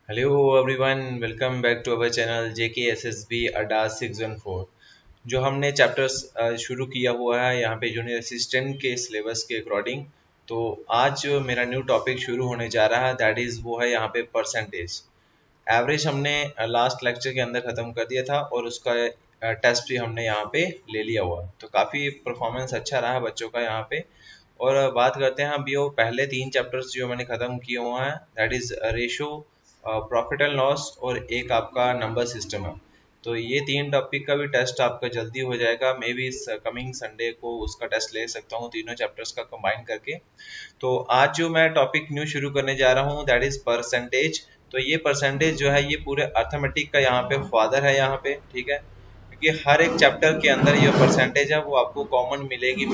Hello everyone, welcome back to our channel JKSSB Adda 614। जो हमने chapters शुरू किया हुआ है यहाँ पे जूनियर असिस्टेंट के सिलेबस के अकॉर्डिंग। तो आज जो मेरा न्यू टॉपिक शुरू होने जा रहा है दैट इज़ वो है यहाँ पे परसेंटेज। एवरेज हमने लास्ट लेक्चर के अंदर ख़त्म कर दिया था और उसका टेस्ट भी हमने यहाँ पे ले लिया हुआ। तो काफ़ी परफॉर्मेंस अच्छा रहा बच्चों का यहाँ पे। और बात करते हैं अभी वो पहले 3 चैप्टर्स जो मैंने ख़त्म किए हुए हैं that is ratio, profit and loss और एक आपका नंबर सिस्टम है। तो ये 3 टॉपिक का भी टेस्ट आपका जल्दी हो जाएगा। मे बी इस कमिंग संडे को उसका टेस्ट ले सकता हूँ तीनों चैप्टर्स का कंबाइन करके। तो आज जो मैं टॉपिक न्यू शुरू करने जा रहा हूँ दैट इज़ परसेंटेज। तो ये परसेंटेज जो है ये पूरे अर्थमेटिक का यहाँ पे फादर है यहाँ पे, ठीक है। क्योंकि हर एक चैप्टर के अंदर ये परसेंटेज है वो आपको कॉमन मिलेगी,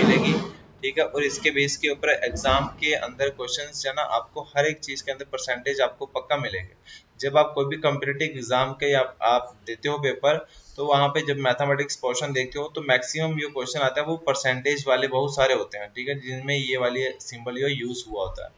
ठीक है। और इसके बेस के ऊपर एग्जाम के अंदर क्वेश्चंस जो है ना आपको हर एक चीज़ के अंदर परसेंटेज आपको पक्का मिलेगा। जब आप कोई भी कॉम्पिटिटिव एग्जाम के आप देते हो पेपर, तो वहाँ पे जब मैथमेटिक्स पोर्शन देखते हो तो मैक्सिमम जो क्वेश्चन आता है वो परसेंटेज वाले बहुत सारे होते हैं, ठीक है, जिनमें ये वाली सिंबल जो यूज हुआ होता है।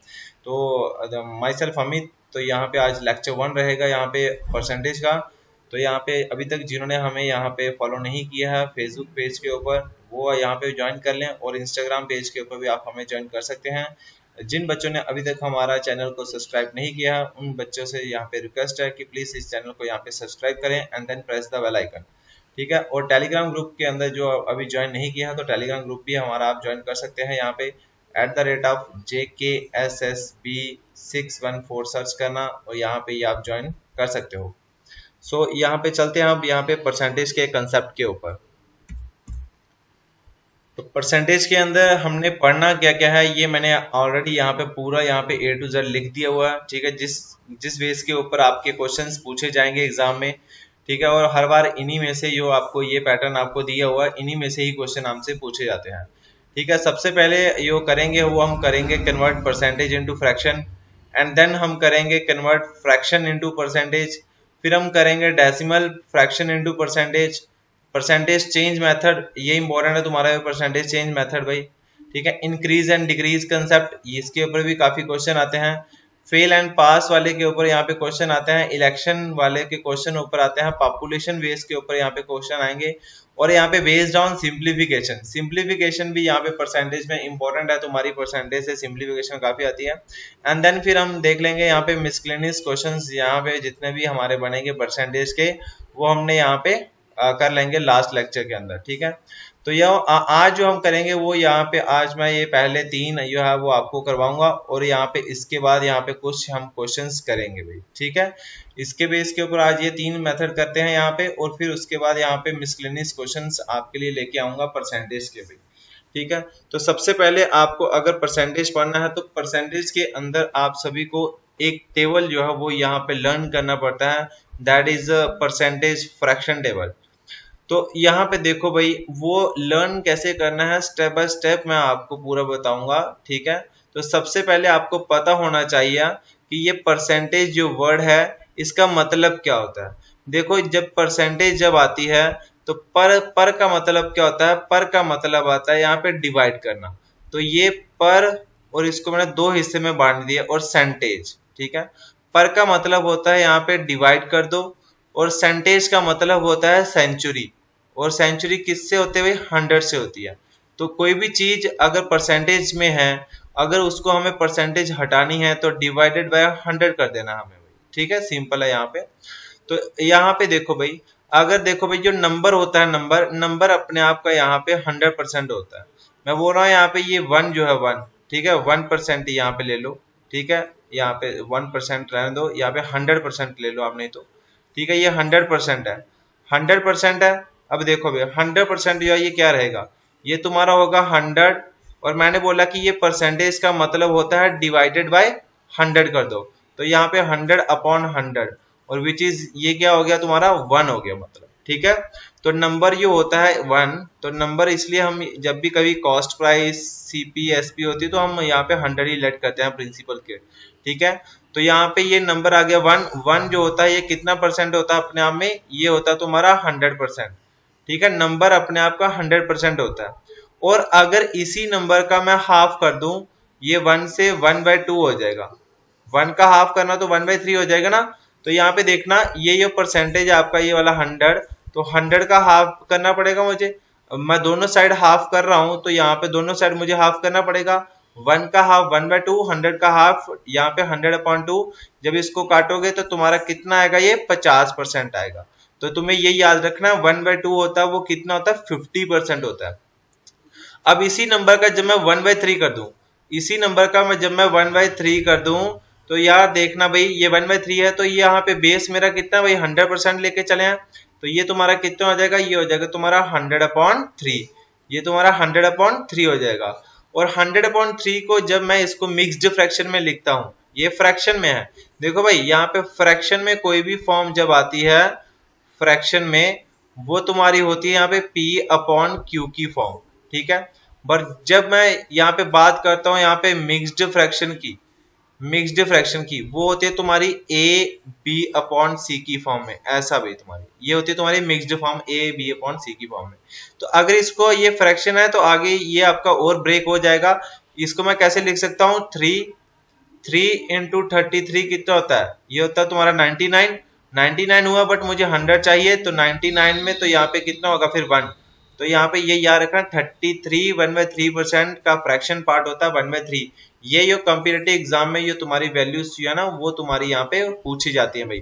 तो माई सेल्फ अमित, तो यहाँ पे आज लेक्चर 1 रहेगा यहाँ पे परसेंटेज का। तो यहाँ पे अभी तक जिन्होंने हमें यहाँ पे फॉलो नहीं किया है फेसबुक पेज के ऊपर, वो यहाँ पे ज्वाइन कर लें और इंस्टाग्राम पेज के ऊपर भी आप हमें ज्वाइन कर सकते हैं। जिन बच्चों ने अभी तक हमारा चैनल को सब्सक्राइब नहीं किया है उन बच्चों से यहाँ पे रिक्वेस्ट है कि प्लीज़ इस चैनल को यहाँ पे सब्सक्राइब करें and then press the bell icon, ठीक है। और टेलीग्राम ग्रुप के अंदर जो अभी ज्वाइन नहीं किया है तो टेलीग्राम ग्रुप भी हमारा आप ज्वाइन कर सकते हैं। यहाँ पे @JKSSB614 सर्च करना और यहाँ पे आप ज्वाइन कर सकते हो। सो यहाँ पे चलते हैं अब यहाँ पे परसेंटेज के कंसेप्ट के ऊपर। तो परसेंटेज के अंदर हमने पढ़ना क्या क्या है ये मैंने ऑलरेडी यहाँ पे पूरा यहाँ पे A to Z लिख दिया हुआ है, ठीक है। जिस जिस बेस के ऊपर आपके क्वेश्चंस पूछे जाएंगे एग्जाम में, ठीक है। और हर बार इन्हीं में से जो आपको ये पैटर्न आपको दिया हुआ है इन्हीं में से ही क्वेश्चन हमसे पूछे जाते हैं, ठीक है। सबसे पहले जो करेंगे वो हम करेंगे convert percentage into fraction, and then हम करेंगे कन्वर्ट फ्रैक्शन इनटू परसेंटेज। फिर हम करेंगे decimal fraction into percentage. Percentage change method, ये इंपॉर्टेंट है तुम्हारा परसेंटेज चेंज मेथड भाई, ठीक है। इंक्रीज एंड डिक्रीज कंसेप्ट, इसके ऊपर भी काफी क्वेश्चन आते हैं। फेल एंड पास वाले के ऊपर यहाँ पे क्वेश्चन आते हैं। इलेक्शन वाले के क्वेश्चन ऊपर आते हैं। पॉपुलेशन बेस के ऊपर यहाँ पे क्वेश्चन आएंगे। और यहाँ पे बेस्ड ऑन सिंप्लीफिकेशन, सिंप्लीफिकेशन भी यहाँ पे परसेंटेज में इंपॉर्टेंट है। तुम्हारी परसेंटेज से सिंप्लीफिकेशन काफी आती है। एंड देन फिर हम देख लेंगे यहाँ पे मिसलेनियस क्वेश्चंस, यहाँ पे जितने भी हमारे बनेंगे परसेंटेज के वो हमने यहाँ पे कर लेंगे लास्ट लेक्चर के अंदर, ठीक है। तो यह आज जो हम करेंगे वो यहाँ पे आज मैं ये पहले 3 जो है वो आपको करवाऊंगा और यहाँ पे इसके बाद यहाँ पे कुछ हम क्वेश्चंस करेंगे भाई, ठीक है। इसके बेस के ऊपर आज ये 3 मेथड करते हैं यहाँ पे और फिर उसके बाद यहाँ पे मिसलेनियस क्वेश्चंस आपके लिए लेके आऊंगा परसेंटेज के भी, ठीक है। तो सबसे पहले आपको अगर परसेंटेज पढ़ना है तो परसेंटेज के अंदर आप सभी को एक टेबल जो है वो यहाँ पे लर्न करना पड़ता है, that is percentage fraction table. तो यहाँ पे देखो भाई वो लर्न कैसे करना है स्टेप बाय स्टेप मैं आपको पूरा बताऊंगा, ठीक है। तो सबसे पहले आपको पता होना चाहिए कि ये परसेंटेज जो वर्ड है इसका मतलब क्या होता है। देखो जब परसेंटेज जब आती है तो पर का मतलब क्या होता है, पर का मतलब आता है यहाँ पे डिवाइड करना। तो ये पर और इसको मैंने 2 हिस्से में बांट दिया और सेंटेज, ठीक है। पर का मतलब होता है यहाँ पे डिवाइड कर दो और सेंटेज का मतलब होता है सेंचुरी। और सेंचुरी किससे होते हुए 100 से होती है। तो कोई भी चीज अगर परसेंटेज में है, अगर उसको हमें परसेंटेज हटानी है तो डिवाइडेड बाय 100 कर देना हमें भाई, ठीक है। सिंपल है यहाँ पे। तो यहाँ पे देखो भाई, अगर देखो भाई जो नंबर होता है नंबर अपने आप का यहाँ पे 100% होता है। मैं बोल रहा हूँ यहाँ पे ये 1 जो है 1, ठीक है, 1% यहाँ पे ले लो, ठीक है। यहाँ पे 1% रहने दो, यहाँ पे 100% ले लो आप, नहीं तो ठीक है। ये 100% है, 100% है। अब देखो भैया 100% जो है ये क्या रहेगा, ये तुम्हारा होगा 100। और मैंने बोला कि ये परसेंटेज का मतलब होता है डिवाइडेड बाय 100 कर दो। तो यहाँ पे 100/100 और विच इज ये क्या हो गया तुम्हारा 1 हो गया मतलब, ठीक है। तो नंबर ये होता है 1। तो नंबर इसलिए हम जब भी कभी कॉस्ट प्राइस सीपी एसपी होती है तो हम यहाँ पे 100 ही लेट करते हैं प्रिंसिपल के, ठीक है। तो यहाँ पे ये नंबर आ गया 1 जो होता है ये कितना परसेंट होता है अपने आप में, ये होता है तुम्हारा 100%, ठीक है। नंबर अपने आप का 100% होता है। और अगर इसी नंबर का मैं हाफ कर दूं, ये 1 से 1/2 हो जाएगा। 1 का हाफ करना तो 1/3 हो जाएगा ना। तो यहाँ पे देखना ये जो परसेंटेज है आपका ये वाला 100, तो 100 का हाफ करना पड़ेगा मुझे। मैं दोनों साइड हाफ कर रहा हूं, तो यहाँ पे दोनों साइड मुझे हाफ करना पड़ेगा। 1 का हाफ 1/2, 100 का हाफ यहाँ पे 100/2। जब इसको काटोगे तो तुम्हारा कितना आएगा, ये 50% आएगा। तो तुम्हें ये याद रखना 1/2 होता है वो कितना होता है, 50% होता है। अब इसी नंबर का जब मैं 1/3 कर दूं, इसी नंबर का मैं जब मैं 1/3 कर दूं, तो यार देखना भाई ये 1/3 है, तो ये यहाँ पे बेस मेरा कितना भाई 100% लेके चले हैं, तो ये तुम्हारा कितना हो जाएगा, ये हो जाएगा तुम्हारा 100/3। ये तुम्हारा 100/3 हो जाएगा। और 100/3 को जब मैं इसको मिक्स्ड फ्रैक्शन में लिखता हूं, ये फ्रैक्शन में है, देखो भाई यहाँ पे फ्रैक्शन में कोई भी फॉर्म जब आती है फ्रैक्शन में, वो तुम्हारी होती है यहाँ पे P/Q की फॉर्म, ठीक है। पर जब मैं यहाँ पे बात करता हूँ यहाँ पे मिक्स्ड फ्रैक्शन की, मिक्स्ड फ्रैक्शन की, वो होती है तुम्हारी A/B/C की फॉर्म में, ऐसा भी तुम्हारी ये होती है तुम्हारी मिक्स्ड फॉर्म A/B/C की फॉर्म में। तो अगर इसको ये फ्रैक्शन है तो आगे ये आपका और ब्रेक हो जाएगा। इसको मैं कैसे लिख सकता हूँ, 3 इंटू 33 कितना होता है, ये होता है तुम्हारा 99 हुआ, बट मुझे 100 चाहिए, तो 99 में तो यहाँ पे कितना होगा फिर 1। तो यहाँ पे ये याद रखना 33 1/3% का फ्रैक्शन पार्ट होता है 1/3। ये जो कॉम्पिटिटिव एग्जाम में ये तुम्हारी वैल्यूज है ना, वो तुम्हारी यहाँ पे पूछी जाती है भाई।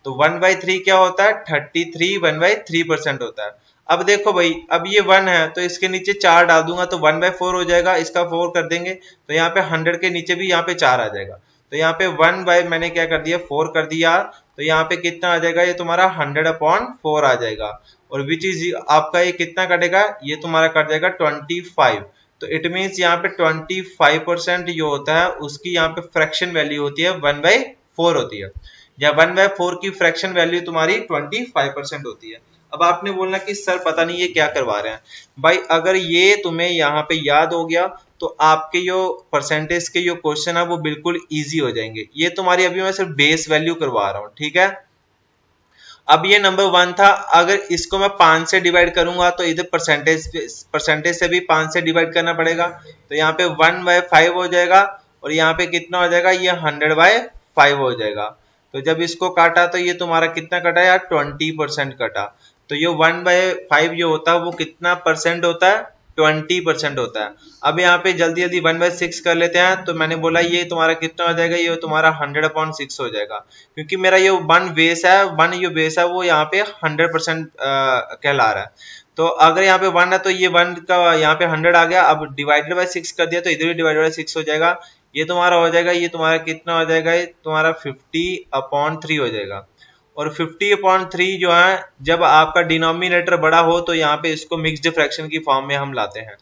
तो 1/3 क्या होता है, 33 1/3% होता है। अब देखो भाई, अब ये 1 है तो इसके नीचे 4 डाल दूंगा तो 1/4 हो जाएगा, इसका 4 कर देंगे तो यहाँ पे 100 के नीचे भी यहाँ पे 4 आ जाएगा। तो यहाँ पे 1 मैंने क्या कर दिया, 4 कर दिया, तो यहाँ पे कितना आ जाएगा, ये तुम्हारा 100/4 आ जाएगा। और विच इज आपका ये कितना कटेगा, ये तुम्हारा कट जाएगा 25। तो इट मीन्स यहाँ पे 25% जो होता है उसकी यहाँ पे फ्रैक्शन वैल्यू होती है 1/4 होती है, या 1/4 की फ्रैक्शन वैल्यू तुम्हारी 25% होती है। अब आपने बोलना कि सर पता नहीं ये क्या करवा रहे हैं भाई, अगर ये तुम्हें यहाँ पे याद हो गया तो आपके जो परसेंटेज के जो क्वेश्चन है वो बिल्कुल इजी हो जाएंगे। ये तुम्हारी अभी मैं सिर्फ बेस वैल्यू करवा रहा हूँ, ठीक है। अब ये नंबर 1 था, अगर इसको मैं 5 से डिवाइड करूंगा तो इधर परसेंटेज से भी 5 से डिवाइड करना पड़ेगा, तो यहाँ पे 1/5 हो जाएगा, और यहाँ पे कितना हो जाएगा, ये 100/5 हो जाएगा। तो जब इसको काटा तो ये तुम्हारा कितना कटा यार, 20% कटा। तो ये 1/5 जो होता है वो कितना परसेंट होता है, 20% होता है। अब यहाँ पे जल्दी जल्दी 1/6 कर लेते हैं, तो मैंने बोला ये तुम्हारा कितना हो जाएगा, ये तुम्हारा 100/6 हो जाएगा, क्योंकि मेरा ये 1 बेस है, 1 जो बेस है वो यहाँ पे 100% कहला रहा है। तो अगर यहाँ पे 1 है तो ये 1 का यहाँ पे 100 आ गया, अब डिवाइडेड बाय 6 कर दिया तो इधर भी डिवाइडेड बाय 6 हो जाएगा। ये तुम्हारा हो जाएगा, ये तुम्हारा कितना हो जाएगा, ये तुम्हारा 50/3 हो जाएगा। और 50/3 जो है, जब आपका डिनोमिनेटर बड़ा हो तो यहाँ पे इसको मिक्स्ड फ्रैक्शन की फॉर्म में हम लाते हैं,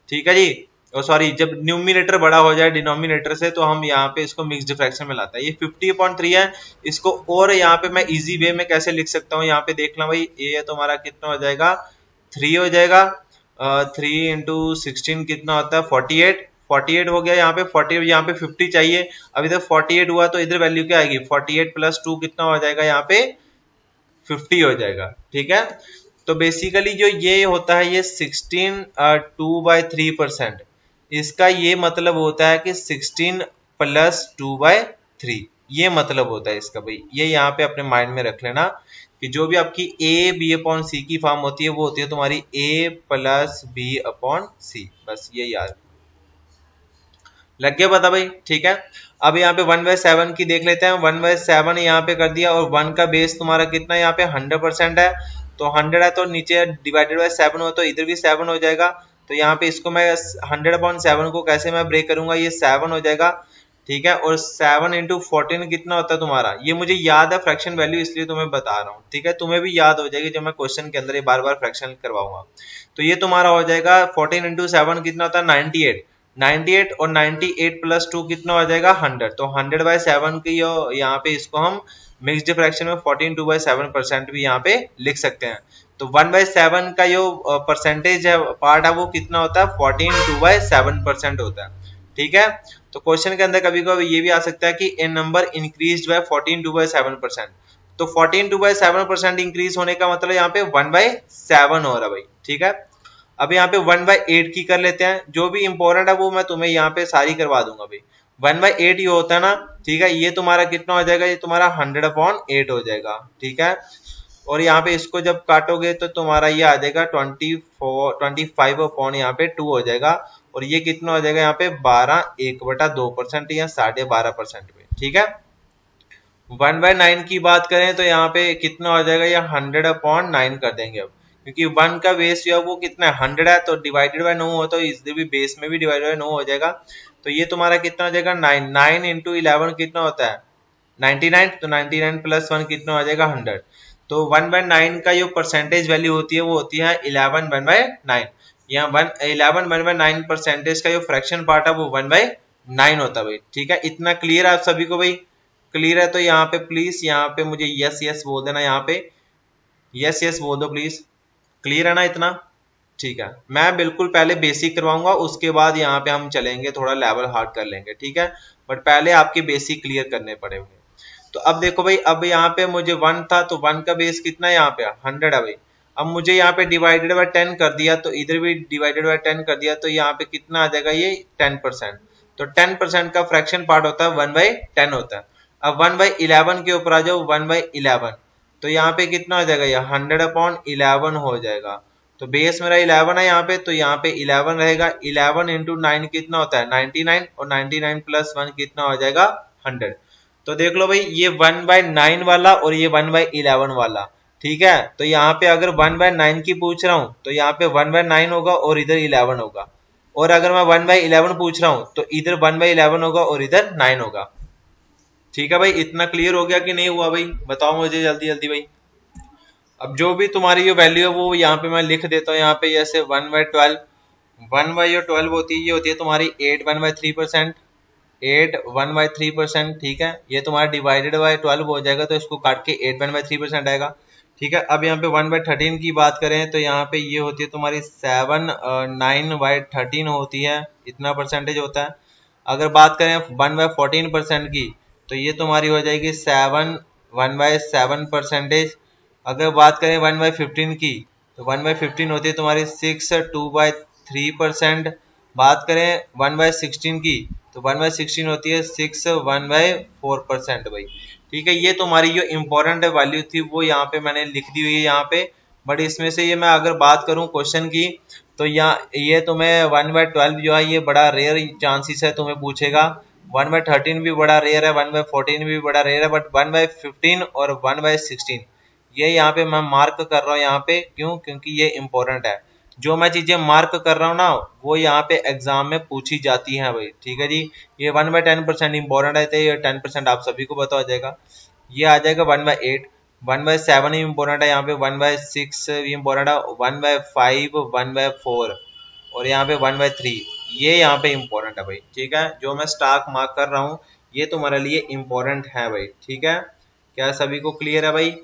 ठीक है जी। और सॉरी, जब न्यूमिनेटर बड़ा हो जाए डिनोमिनेटर से तो हम यहाँ पे इसको मिक्स्ड फ्रैक्शन में लाते हैं। ये 50/3 है, इसको और यहाँ पे मैं इजी वे में कैसे लिख सकता हूँ, यहाँ पे देखना भाई, ये तुम्हारा कितना हो जाएगा, 3 हो जाएगा। 3 इंटू 16 कितना होता है, 48 हो गया। यहाँ पे 40, यहाँ पे 50 चाहिए, अब इधर 48 हुआ तो इधर वैल्यू क्या आएगी, 48 + 2 कितना हो जाएगा, यहाँ पे 50 हो जाएगा, ठीक है। तो बेसिकली जो ये होता है ये 16 2/3%, इसका ये मतलब होता है कि 16 + 2/3, ये मतलब होता है इसका भाई। ये यहाँ पे अपने माइंड में रख लेना कि जो भी आपकी A/B/C की फॉर्म होती है वो होती है तुम्हारी A + B/C, बस ये याद लग गया पता भाई, ठीक है। अब यहाँ पे 1/7 की देख लेते हैं। 1/7 यहाँ पे कर दिया, और 1 का बेस तुम्हारा कितना यहाँ पे 100% है, तो 100 है तो नीचे डिवाइडेड बाय 7 हो तो इधर भी 7 हो जाएगा। तो यहाँ पे इसको मैं 100/7 को कैसे मैं ब्रेक करूंगा, ये 7 हो जाएगा, ठीक है। और 7 इंटू 14 कितना होता है तुम्हारा, ये मुझे याद है फ्रैक्शन वैल्यू, इसलिए तुम्हें बता रहा हूँ, ठीक है। तुम्हें भी याद हो जाएगी जब मैं क्वेश्चन के अंदर ये बार बार फ्रैक्शन करवाऊंगा। तो ये तुम्हारा हो जाएगा 14 इंटू 7 कितना होता है, 98 और 98 + 2 कितना हो जाएगा, 100। तो 100/7 की यहाँ पे इसको हम मिक्स्ड फ्रैक्शन में 14 2/7% भी यहाँ पे लिख सकते हैं। तो 1/7 का जो परसेंटेज है पार्ट है वो कितना होता है, 14 2/7% होता है, ठीक है। तो क्वेश्चन के अंदर कभी कभी ये भी आ सकता है कि ए नंबर इंक्रीज्ड बाय 14 2/7%। तो 14 2/7% इंक्रीज होने का मतलब यहाँ पे 1/7 हो रहा है भाई, ठीक है। अब यहाँ पे 1/8 की कर लेते हैं, जो भी इंपॉर्टेंट है वो मैं तुम्हें यहाँ पे सारी करवा दूंगा भाई। 1/8 ये होता है ना, ठीक है, ये तुम्हारा कितना हो जाएगा, ये तुम्हारा 100/8 हो जाएगा, ठीक है। और यहाँ पे इसको जब काटोगे तो तुम्हारा ये आ जाएगा 25 यहाँ पे 2 हो जाएगा, और ये कितना हो जाएगा यहाँ पे 12 1/2% या 12.5% में, ठीक है। 1/9 की बात करें तो यहाँ पे कितना हो जाएगा, ये 100/9 कर देंगे अब, क्योंकि 1 का बेस जो है वो कितना है 100 है, तो डिवाइडेड बाय 9 हो तो इसलिए भी बेस में भी डिवाइडेड बाय 9 हो जाएगा। तो ये तुम्हारा कितना हो जाएगा 9, 9 इंटू 11 कितना होता है 99, तो 99 प्लस 1 कितना हो जाएगा 100। तो 1/9 का जो परसेंटेज वैल्यू होती है वो होती है 11/9। यहाँ 11/9 परसेंटेज का जो फ्रैक्शन पार्ट है वो 1/9 होता है भाई, ठीक है। इतना क्लियर है आप सभी को भाई? क्लियर है तो यहाँ पे प्लीज यहाँ पे मुझे यस यस बोल देना, यहाँ पे यस यस बोल दो प्लीज। क्लियर है ना इतना? ठीक है, मैं बिल्कुल पहले बेसिक करवाऊंगा, उसके बाद यहाँ पे हम चलेंगे थोड़ा लेवल हार्ड कर लेंगे, ठीक है। बट पहले आपके बेसिक क्लियर करने पड़ेंगे। तो अब देखो भाई, अब यहाँ पे मुझे 1 था तो 1 का बेस कितना है यहाँ पे 100 है भाई। अब मुझे यहाँ पे डिवाइडेड बाय 10 कर दिया, तो इधर भी डिवाइडेड बाय 10 कर दिया, तो यहाँ पे कितना आ जाएगा ये 10%। तो 10% का फ्रैक्शन पार्ट होता है 1/10 होता है। अब 1/11 के ऊपर आ जाओ, 1/11 तो यहाँ पे कितना हो जाएगा, ये 100/11 हो जाएगा। तो बेस मेरा 11 है यहाँ पे, तो यहाँ पे 11 रहेगा। 11 इंटू 9 कितना होता है 99, और 99 प्लस 1 कितना हो जाएगा 100। तो देख लो भाई, ये 1/9 वाला और ये 1/11 वाला, ठीक है। तो यहाँ पे अगर 1/9 की पूछ रहा हूँ तो यहाँ पे 1/9 होगा और इधर 11 होगा, और अगर मैं 1/11 पूछ रहा हूँ तो इधर 1/11 होगा और इधर 9 होगा, ठीक है भाई। इतना क्लियर हो गया कि नहीं हुआ भाई? बताओ मुझे जल्दी जल्दी भाई। अब जो भी तुम्हारी जो वैल्यू है वो यहाँ पे मैं लिख देता हूँ, यहाँ पे जैसे 1/12, 1/12 होती है, ये होती है तुम्हारी 8 1/3%, 8 1/3%, ठीक है। ये तुम्हारा डिवाइडेड बाय 12 हो जाएगा, तो इसको काट के 8 1/3% आएगा, ठीक है। अब यहाँ पे 1/13 की बात करें तो यहाँ पे ये होती है तुम्हारी 7 9/13 होती है, इतना परसेंटेज होता है। अगर बात करें 1/14% की तो ये तुम्हारी हो जाएगी 7 1/7 परसेंटेज। अगर बात करें 1/15 की तो 1/15 होती है तुम्हारी 6 2/3%। बात करें 1/16 की तो 1/16 होती है 6 1/4% भाई, ठीक है। ये तुम्हारी जो इम्पोर्टेंट वैल्यू थी वो यहाँ पे मैंने लिख दी हुई है यहाँ पे। बट इसमें से ये मैं अगर बात करूँ क्वेश्चन की, तो यहाँ ये तुम्हें 1/12 जो है ये बड़ा रेयर चांसेस है तुम्हें पूछेगा। 1/13 भी बड़ा रेयर है, 1/14 भी बड़ा रेयर है, बट 1/15 और 1/16 ये यहाँ पे मैं मार्क कर रहा हूँ यहाँ पे, क्यों? क्योंकि ये इंपॉर्टेंट है। जो मैं चीजें मार्क कर रहा हूँ ना वो यहाँ पे एग्जाम में पूछी जाती हैं भाई, ठीक है जी। ये 1/10% इंपॉर्टेंट है, तो ये 10% आप सभी को पता हो जाएगा। ये आ जाएगा 1/8, 1/7 ही इंपॉर्टेंट है यहाँ पे, 1/6 भी इंपॉर्टेंट है, 1/5 1/4 और यहाँ पे 1/3 ये यहाँ पे इंपॉर्टेंट है भाई, ठीक है। जो मैं स्टार्क मार्क कर रहा हूँ ये तुम्हारे लिए इंपॉर्टेंट है भाई, ठीक है। क्या सभी को क्लियर है भाई?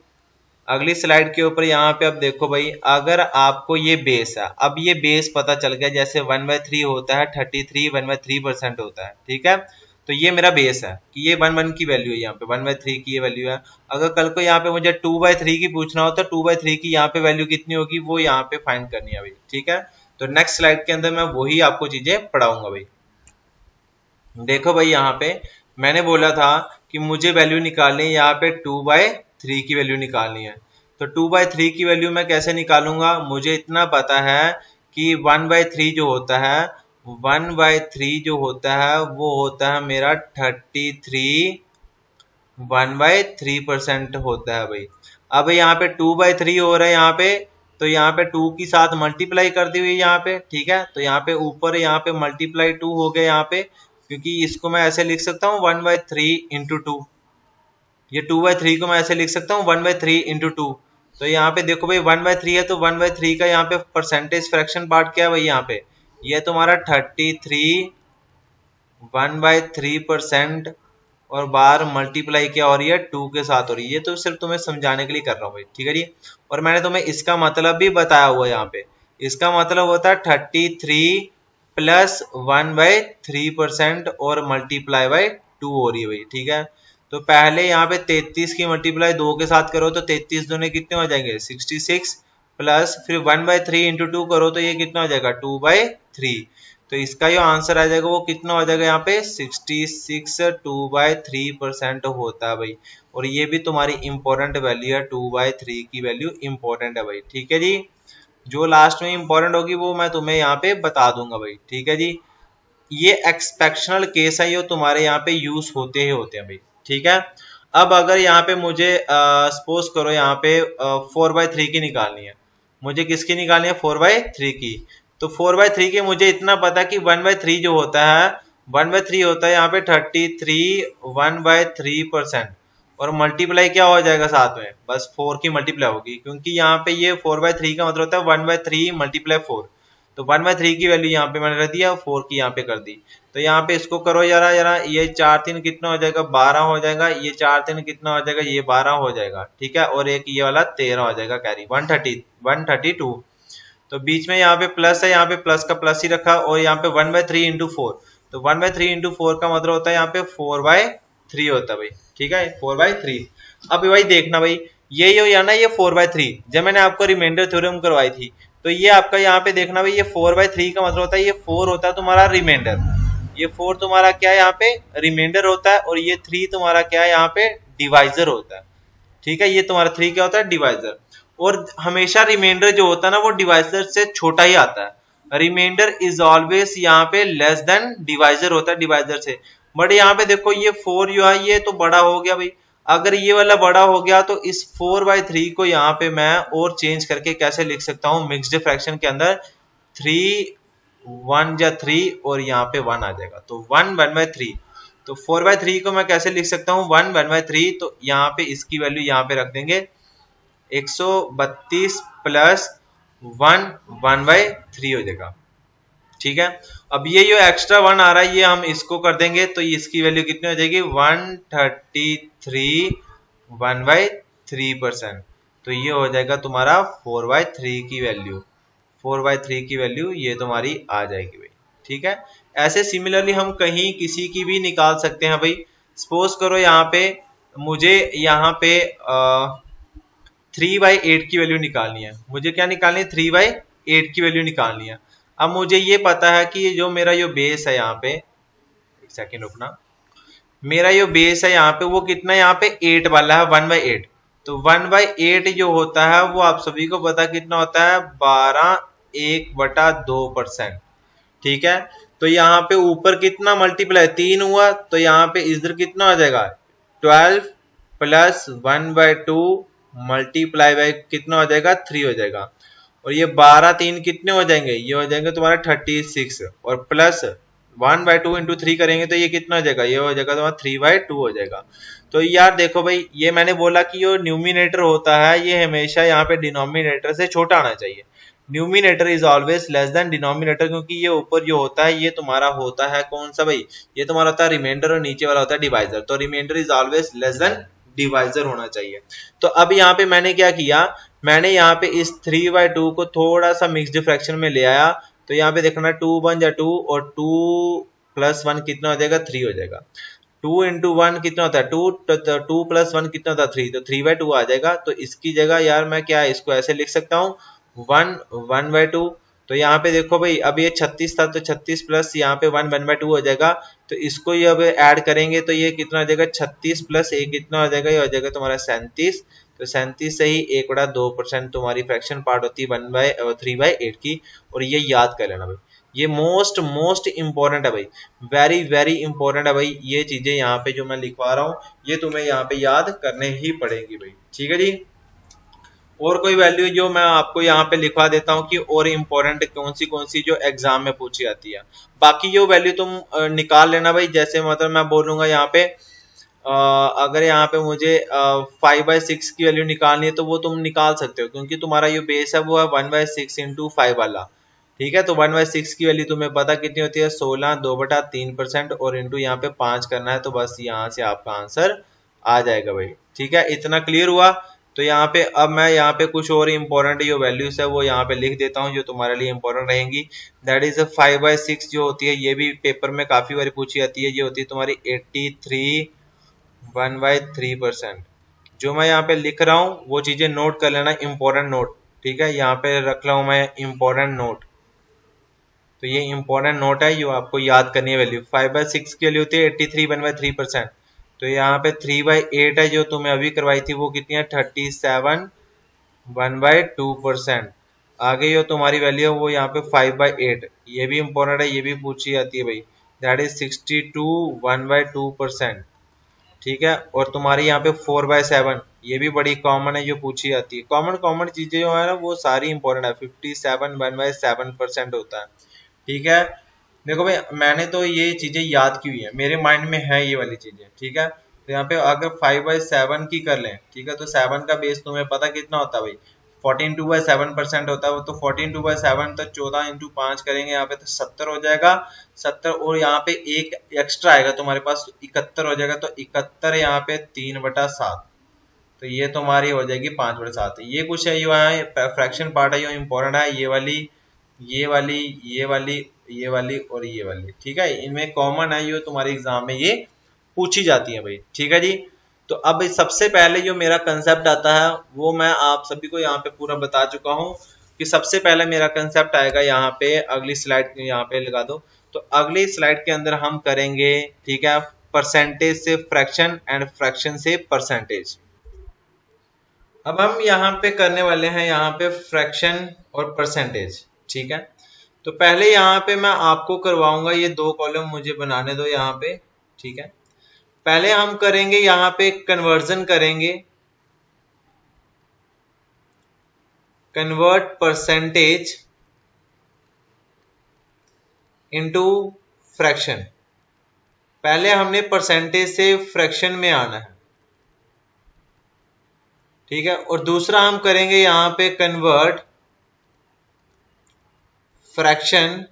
अगली स्लाइड के ऊपर यहाँ पे अब देखो भाई, अगर आपको ये बेस है, अब ये बेस पता चल गया, जैसे 1/3 होता है 33 1/3% होता है, ठीक है। तो ये मेरा बेस है कि ये 1/1 की वैल्यू है, यहाँ पे 1/3 की ये वैल्यू है। अगर कल को यहाँ पे मुझे 2/3 की पूछना हो तो 2/3 की यहाँ पे वैल्यू कितनी होगी वो यहाँ पे फाइंड करनी है भाई, ठीक है। तो नेक्स्ट स्लाइड के अंदर मैं वही आपको चीजें पढ़ाऊंगा भाई। देखो भाई, यहाँ पे मैंने बोला था कि मुझे वैल्यू निकालनी है, यहाँ पे 2/3 की वैल्यू निकालनी है। तो 2/3 की वैल्यू मैं कैसे निकालूंगा? मुझे इतना पता है कि 1/3 जो होता है, 1/3 जो होता है वो होता है मेरा 33 1/3% होता है भाई। अब यहाँ पे 2/3 हो रहा है यहाँ पे, तो यहाँ पे 2 की साथ मल्टीप्लाई कर दी हुई यहाँ पे, ठीक है। तो यहाँ पे ऊपर यहाँ पे मल्टीप्लाई 2 हो गया यहाँ पे, क्योंकि इसको मैं ऐसे लिख सकता हूँ 1/3 इंटू 2। ये 2/3 को मैं ऐसे लिख सकता हूँ 1/3 इंटू 2। तो यहाँ पे देखो भाई 1/3 है, तो 1/3 का यहाँ पे परसेंटेज फ्रैक्शन पार्ट क्या है भाई, यहाँ पे ये तुम्हारा 33 1/3% और बार मल्टीप्लाई क्या हो रही है 2 के साथ हो रही है। ये तो सिर्फ तुम्हें समझाने के लिए कर रहा हूँ भाई, ठीक है जी। और मैंने तुम्हें इसका मतलब भी बताया हुआ है यहाँ पे। इसका मतलब होता है 33 प्लस 1/3% और मल्टीप्लाई बाय 2 हो रही है भाई, ठीक है। तो पहले यहाँ पे 33 की मल्टीप्लाई 2 के साथ करो तो 33 दूने कितने हो जाएंगे 66, प्लस फिर 1/3 इंटू 2 करो तो ये कितना हो जाएगा 2/3। तो इसका जो आंसर आ जाएगा वो कितना हो जाएगा यहाँ पे 66 2/3% होता है भाई। और ये भी तुम्हारी इंपॉर्टेंट वैल्यू है, 2/3 की वैल्यू इंपॉर्टेंट है भाई। ठीक है जी, जो लास्ट में इंपॉर्टेंट होगी वो मैं तुम्हें यहाँ पे बता दूंगा भाई। ठीक है जी, ये एक्सपेक्शनल केस है, ये तुम्हारे यहाँ पे यूज होते ही होते हैं भाई। ठीक है, अब अगर यहाँ पे मुझे सपोज करो यहाँ पे 4/3 की निकालनी है, मुझे किसकी निकालनी है 4/3 की। तो 4/3 की मुझे इतना पता कि 1/3 जो होता है 1/3 होता है यहाँ पे 33 1/3%। और मल्टीप्लाई क्या हो जाएगा साथ में, बस 4 की मल्टीप्लाई होगी, क्योंकि यहाँ पे ये 4/3 का मतलब होता है 1/3 मल्टीप्लाई 4। तो 1/3 की वैल्यू यहाँ पे मैंने रख दिया, 4 की यहाँ पे कर दी। तो यहाँ पे इसको करो जरा जरा, ये 4 3 कितना हो जाएगा 12 हो जाएगा, ये 4 3 कितना हो जाएगा ये 12 हो जाएगा। ठीक है, और एक ये वाला 13 हो जाएगा कैरी 132। तो बीच में यहाँ पे प्लस है, यहाँ पे प्लस का प्लस ही रखा, और यहाँ पे 1/3 इंटू 4। तो 1/3 इंटू 4 का मतलब होता है यहाँ पे 4/3 होता है भाई। ठीक है, 4/3। अब भाई देखना भाई, ये जो या ना ये 4/3 जब मैंने आपको रिमाइंडर थ्योरम करवाई थी, तो ये आपका यहाँ पे देखना भाई, ये 4/3 का मतलब होता है ये 4 होता है तुम्हारा रिमाइंडर, ये 4 तुम्हारा क्या है यहाँ पे रिमाइंडर होता है, और ये 3 तुम्हारा क्या है यहाँ पे डिवाइजर होता है। ठीक है, ये तुम्हारा 3 क्या होता है डिवाइजर। और हमेशा रिमाइंडर जो होता है ना वो डिवाइजर से छोटा ही आता है। रिमाइंडर इज ऑलवेज यहाँ पे लेस देन डिवाइजर होता है डिवाइजर से। बट यहाँ पे देखो ये 4 जो है ये तो बड़ा हो गया भाई, अगर ये वाला बड़ा हो गया तो इस 4/3 को यहाँ पे मैं और चेंज करके कैसे लिख सकता हूँ, मिक्स्ड फ्रैक्शन के अंदर 3 1 या 3 और यहाँ पे 1 आ जाएगा, तो 1/3। तो 4/3 को मैं कैसे लिख सकता हूँ 1/3। तो यहाँ पे इसकी वैल्यू यहाँ पे रख देंगे 132 प्लस 1 1/3 हो जाएगा। ठीक है, अब ये जो एक्स्ट्रा 1 आ रहा है ये हम इसको कर देंगे, तो इसकी वैल्यू कितनी हो जाएगी 133 1/3%। तो ये हो जाएगा तुम्हारा 4/3 की वैल्यू, 4/3 की वैल्यू ये तुम्हारी आ जाएगी भाई। ठीक है, ऐसे सिमिलरली हम कहीं किसी की भी निकाल सकते हैं भाई। सपोज करो यहाँ पे मुझे यहाँ पे 3/8 की वैल्यू निकालनी है, मुझे क्या निकालनी है 3/8 की वैल्यू निकालनी है। अब मुझे ये पता है कि जो मेरा जो बेस है यहाँ पे, एक सेकेंड रुकना, मेरा जो बेस है यहाँ पे वो कितना है यहाँ पे 8 वाला है 1/8। तो 1/8 जो होता है वो आप सभी को पता कितना होता है 12 1/2%। ठीक है, तो यहाँ पे ऊपर कितना मल्टीप्लाई 3 हुआ, तो यहाँ पे इधर कितना हो जाएगा 12 प्लस 1/2 मल्टीप्लाई बाय कितना हो जाएगा 3 हो जाएगा। और ये 12 3 कितने हो जाएंगे, ये हो जाएंगे तुम्हारा 36, और प्लस 1/2 इंटू 3 करेंगे तो ये कितना हो जाएगा, ये हो जाएगा तुम्हारा 3/2 हो जाएगा। तो यार देखो भाई, ये मैंने बोला कि जो न्यूमिनेटर होता है ये हमेशा यहाँ पे डिनोमिनेटर से छोटा आना चाहिए। Numerator is always less than denominator, क्योंकि ये ऊपर जो होता है ये तुम्हारा होता है कौन सा भाई, ये तुम्हारा होता है रिमाइंडर, और नीचे वाला होता है डिवाइजर। तो remainder is always less than divisor होना चाहिए। तो अब यहाँ पे मैंने क्या किया, मैंने यहाँ पे इस 3/2 को थोड़ा सा मिक्स्ड फ्रैक्शन में ले आया। तो यहाँ पे देखना 2 1 या 2, और 2 प्लस 1 कितना हो जाएगा 3 हो जाएगा। 2 इंटू 1 कितना होता है 2, तो 2 प्लस 1 कितना होता है 3, तो 3/2 आ जाएगा। तो इसकी जगह यार मैं क्या इसको ऐसे लिख सकता हूँ 1 1/2। तो यहाँ पे देखो भाई, अब ये 36 था तो 36 प्लस यहाँ पे 1 1/2 हो जाएगा। तो इसको ये अब ऐड करेंगे तो ये कितना हो जाएगा 36 प्लस 1 कितना हो जाएगा, ये हो जाएगा तुम्हारा 37। तो 37 से ही 1/2% तुम्हारी फ्रैक्शन पार्ट होती है 3/8 की। और ये याद कर लेना भाई, ये मोस्ट मोस्ट इंपॉर्टेंट है भाई, वेरी वेरी इंपॉर्टेंट है भाई। ये चीजें यहाँ पे जो मैं लिखवा रहा हूँ ये तुम्हें यहाँ पे याद करने ही पड़ेगी भाई। ठीक है जी, और कोई वैल्यू जो मैं आपको यहाँ पे लिखवा देता हूँ कि और इम्पोर्टेंट कौन सी जो एग्जाम में पूछी जाती है। बाकी जो वैल्यू तुम निकाल लेना भाई, जैसे मतलब मैं बोलूंगा यहाँ पे अगर यहाँ पे मुझे 5/6 की वैल्यू निकालनी है तो वो तुम निकाल सकते हो, क्योंकि तुम्हारा जो बेस है वो है 1/6 इंटू 5 वाला। ठीक है, तो 1/6 की वैल्यू तुम्हें पता कितनी होती है 16 2/3%, और इंटू यहाँ पे 5 करना है, तो बस यहाँ से आपका आंसर आ जाएगा भाई। ठीक है, इतना क्लियर हुआ। तो यहाँ पे अब मैं यहाँ पे कुछ और इम्पोर्टेंट जो वैल्यूज है वो यहाँ पे लिख देता हूँ जो तुम्हारे लिए इम्पोर्टेंट रहेंगी। दैट इज 5/6 जो होती है, ये भी पेपर में काफी बार पूछी जाती है, ये होती है तुम्हारी 83 1/3%। जो मैं यहाँ पे लिख रहा हूँ वो चीजें नोट कर लेना, इम्पोर्टेंट नोट। ठीक है, यहाँ पे रख रहा हूँ मैं इम्पोर्टेंट नोट। तो ये इंपॉर्टेंट नोट है, ये आपको याद करनी है वैल्यू। 5/6 की वैल्यू होती है 83 1/3%। तो यहाँ पे 3/8 है जो तुम्हें अभी करवाई थी, वो कितनी है 37 1/2%। आगे जो तुम्हारी वैल्यू है वो यहाँ पे 5/8, ये भी इंपॉर्टेंट है, ये भी पूछी जाती है भाई। That is 62 1/2%। ठीक है, और तुम्हारी यहाँ पे 4/7, ये भी बड़ी कॉमन है जो पूछी जाती है। कॉमन कॉमन चीजें जो है ना वो सारी इंपॉर्टेंट है। 57 1/7% होता है। ठीक है, देखो भाई मैंने तो ये चीजें याद की हुई है, मेरे माइंड में है ये वाली चीजें। ठीक है, तो यहाँ पे अगर 5/7 की कर लें, ठीक है, तो 7 का बेस तुम्हें पता कितना होता है भाई, 14 2/7% होता है वो। तो 14 2/7 तो 14 × 5 करेंगे यहाँ पे तो 70 हो जाएगा। 70 और यहाँ पे एक एक्स्ट्रा आएगा तुम्हारे पास, 71 हो जाएगा। तो 71 यहाँ पे 3/7, तो ये तुम्हारी हो जाएगी 5/7। ये कुछ है, जो है फ्रैक्शन पार्ट है, जो इंपॉर्टेंट है। ये वाली, ये वाली, ये वाली, ये वाली और ये वाली। ठीक है, इनमें कॉमन है, जो तुम्हारे एग्जाम में ये पूछी जाती है भाई। ठीक है जी, तो अब सबसे पहले जो मेरा कंसेप्ट आता है वो मैं आप सभी को यहाँ पे पूरा बता चुका हूँ कि सबसे पहले मेरा कंसेप्ट आएगा यहाँ पे। अगली स्लाइड यहाँ पे लगा दो। तो अगली स्लाइड के अंदर हम करेंगे, ठीक है, परसेंटेज से फ्रैक्शन एंड फ्रैक्शन से परसेंटेज। अब हम यहाँ पे करने वाले हैं यहाँ पे फ्रैक्शन और परसेंटेज। ठीक है, तो पहले यहाँ पे मैं आपको करवाऊंगा, ये 2 कॉलम मुझे बनाने दो यहाँ पे। ठीक है, पहले हम करेंगे यहाँ पे कन्वर्जन करेंगे, कन्वर्ट परसेंटेज इनटू फ्रैक्शन। पहले हमने परसेंटेज से फ्रैक्शन में आना है। ठीक है, और दूसरा हम करेंगे यहाँ पे कन्वर्ट फ्रैक्शन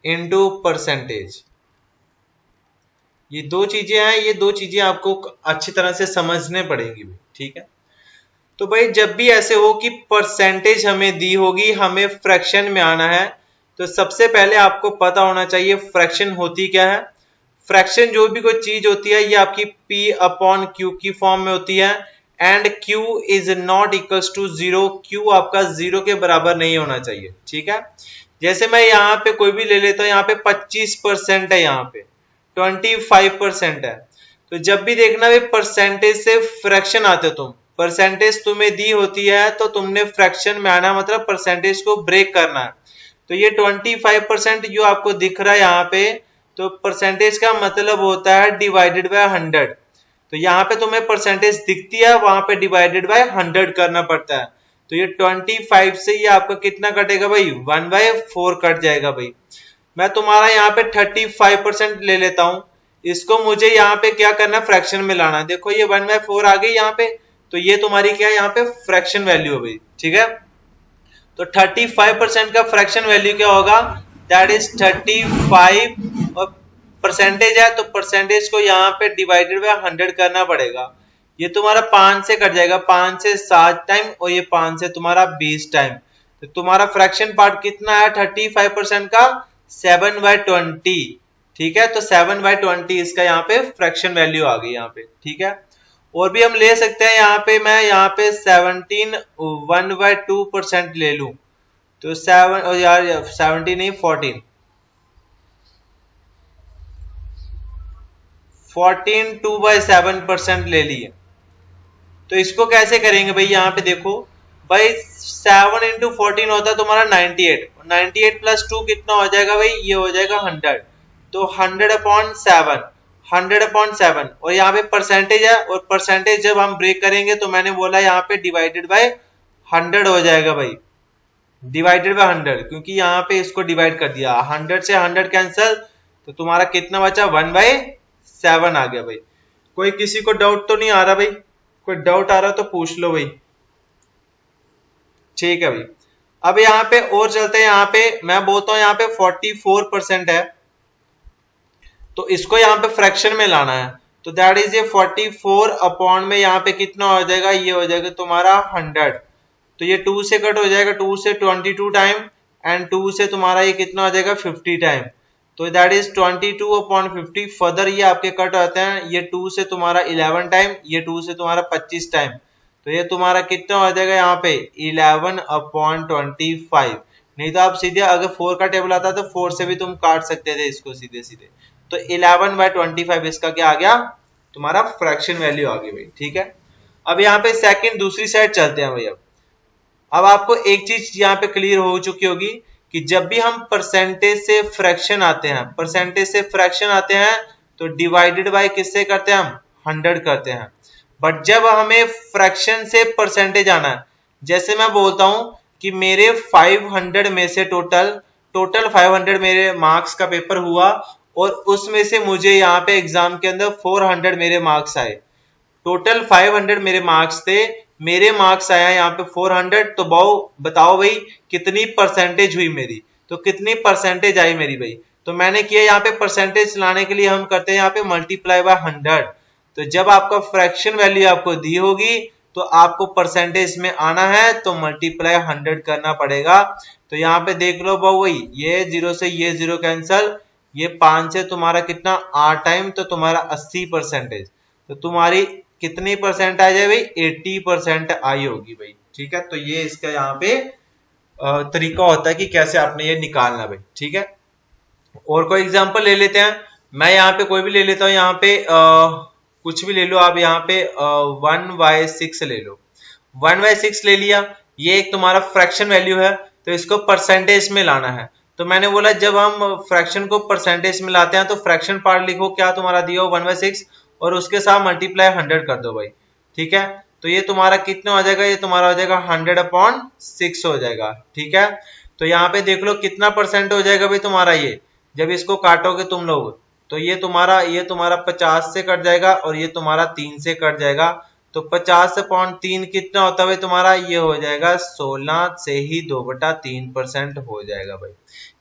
इनटू परसेंटेज। ये 2 चीजें हैं, ये 2 चीजें आपको अच्छी तरह से समझने पड़ेंगी। ठीक है, तो भाई जब भी ऐसे हो कि परसेंटेज हमें दी होगी, हमें फ्रैक्शन में आना है, तो सबसे पहले आपको पता होना चाहिए फ्रैक्शन होती क्या है। फ्रैक्शन जो भी कोई चीज होती है, ये आपकी P/Q की फॉर्म में होती है। And Q is not equals to 0, Q आपका 0 के बराबर नहीं होना चाहिए। ठीक है, जैसे मैं यहाँ पे कोई भी ले लेता हूँ, यहाँ पे 25% है, यहाँ पे 25% है। तो जब भी देखना भाई परसेंटेज से फ्रैक्शन आते हो तुम, परसेंटेज तुम्हें दी होती है तो तुमने फ्रैक्शन में आना, मतलब परसेंटेज को ब्रेक करना है। तो ये 25% जो आपको दिख रहा है यहाँ पे, तो परसेंटेज का मतलब होता है डिवाइडेड बाय 100। तो यहाँ पे तुम्हें परसेंटेज दिखती है, वहां पे डिवाइडेड बाय 100 करना पड़ता है। तो ये 25 से ये आपका कितना कटेगा भाई, 1/4 कट जाएगा भाई। मैं तुम्हारा यहाँ पे 35% ले लेता हूँ, इसको मुझे यहाँ पे क्या करना है, फ्रैक्शन में लाना है। देखो ये 1/4 आ गई यहाँ पे, तो ये तुम्हारी क्या है यहाँ पे फ्रैक्शन वैल्यू है भाई। ठीक है, तो 35% का फ्रैक्शन वैल्यू क्या होगा, दैट इज 35, और परसेंटेज है तो परसेंटेज को यहाँ पे डिवाइडेड बाय 100 करना पड़ेगा। ये तुम्हारा 5 से कट जाएगा, 5 से 7 टाइम, और ये 5 से तुम्हारा 20 टाइम। तो तुम्हारा फ्रैक्शन पार्ट कितना है 35% का, 7/20। ठीक है, तो 7/20 इसका यहाँ पे फ्रैक्शन वैल्यू आ गई यहाँ पे। ठीक है, और भी हम ले सकते हैं, यहाँ पे मैं यहाँ पे 17 1/2% ले लूं, तो 7, और यार 17 नहीं 14 2/7% ले लिए। तो इसको कैसे करेंगे भाई, यहाँ पे देखो भाई 7 × 14 होता है तुम्हारा 98, 98 + 2 कितना हो जाएगा भाई, ये हो जाएगा 100। तो 100/7, 100/7, और यहाँ पे परसेंटेज है, और परसेंटेज जब हम ब्रेक करेंगे तो मैंने बोला यहाँ पे डिवाइडेड बाय 100 हो जाएगा भाई, डिवाइडेड बाय 100, क्योंकि यहाँ पे इसको डिवाइड कर दिया, 100 से 100 कैंसिल, तो तुम्हारा कितना बचा 1/7 आ गया भाई। कोई किसी को डाउट तो नहीं आ रहा भाई, कोई डाउट आ रहा तो पूछ लो भाई। ठीक है भाई, अब यहाँ पे और चलते हैं, यहाँ पे मैं बोलता हूँ यहाँ पे 44% है, तो इसको यहाँ पे फ्रैक्शन में लाना है। तो दैट इज ये 44 अपॉन में यहाँ पे कितना हो जाएगा, ये हो जाएगा तुम्हारा 100। तो ये 2 से कट हो जाएगा, 2 से 22 टाइम, एंड 2 से तुम्हारा ये कितना हो जाएगा 50 टाइम। तो दैट इज 22/50। फर्दर ये आपके कट होते हैं, ये 2 से तुम्हारा 11 टाइम, ये 2 से तुम्हारा 25 टाइम। तो ये तुम्हारा कितना हो जाएगा यहाँ पे 11/25। नहीं तो आप सीधे अगर 4 का टेबल आता तो 4 से भी तुम काट सकते थे इसको सीधे सीधे। तो 11/25 इसका क्या आ गया, तुम्हारा फ्रैक्शन वैल्यू आ गई भाई। ठीक है, अब यहाँ पे सेकंड दूसरी साइड चलते हैं भाई। अब आपको एक चीज यहाँ पे क्लियर हो चुकी होगी कि जब भी हम परसेंटेज से फ्रैक्शन आते हैं, तो डिवाइडेड बाय किससे करते हैं हम, 100 करते हैं। बट जब हमें फ्रैक्शन से परसेंटेज आना है, जैसे मैं बोलता हूं कि मेरे 500 में से टोटल 500 मेरे मार्क्स का पेपर हुआ और उसमें से मुझे यहाँ पे एग्जाम के अंदर 400 मेरे मार्क्स आए। टोटल 500 मेरे मार्क्स थे, मेरे मार्क्स आया यहाँ पे 400। तो बताओ भाई कितनी परसेंटेज हुई मेरी, तो कितनी परसेंटेज आई मेरी भाई। तो मैंने किया यहाँ पे परसेंटेज लाने के लिए हम करते हैं यहाँ पे मल्टीप्लाई बाय 100। तो जब आपका फ्रैक्शन वैल्यू आपको दी होगी तो आपको परसेंटेज में आना है तो मल्टीप्लाई 100 करना पड़ेगा। तो यहाँ पे देख लो भाई, ये 0 से ये 0 कैंसल, ये 5 से तुम्हारा कितना 8 टाइम, तो तुम्हारा 80%। तो तुम्हारी कितनी परसेंट आ जाए भाई, 80% आई होगी भाई। ठीक है, तो ये इसका यहाँ पे तरीका होता है कि कैसे आपने ये निकालना भाई। ठीक है, और कोई एग्जांपल ले लेते हैं। मैं यहाँ पे कोई भी ले लेता हूँ, यहाँ पे कुछ भी ले लो आप। यहाँ पे 1/6 ले लो, 1/6 ले लिया। ये एक तुम्हारा फ्रैक्शन वैल्यू है, तो इसको परसेंटेज में लाना है। तो मैंने बोला जब हम फ्रैक्शन को परसेंटेज में लाते हैं तो फ्रैक्शन पार्ट लिखो, क्या तुम्हारा दिया हो 1/6 और उसके साथ मल्टीप्लाई 100 कर दो भाई। ठीक है, तो ये तुम्हारा कितना हो जाएगा, ये तुम्हारा हो जाएगा 100/6 हो जाएगा। ठीक है, तो यहाँ पे देख लो कितना परसेंट हो जाएगा भाई तुम्हारा ये, जब इसको काटोगे तुम लोग तो ये तुम्हारा 50 से कट जाएगा और ये तुम्हारा 3 से कट जाएगा। तो 50/3 कितना होता है भाई तुम्हारा, ये हो जाएगा 16 से ही 2/3% हो जाएगा भाई।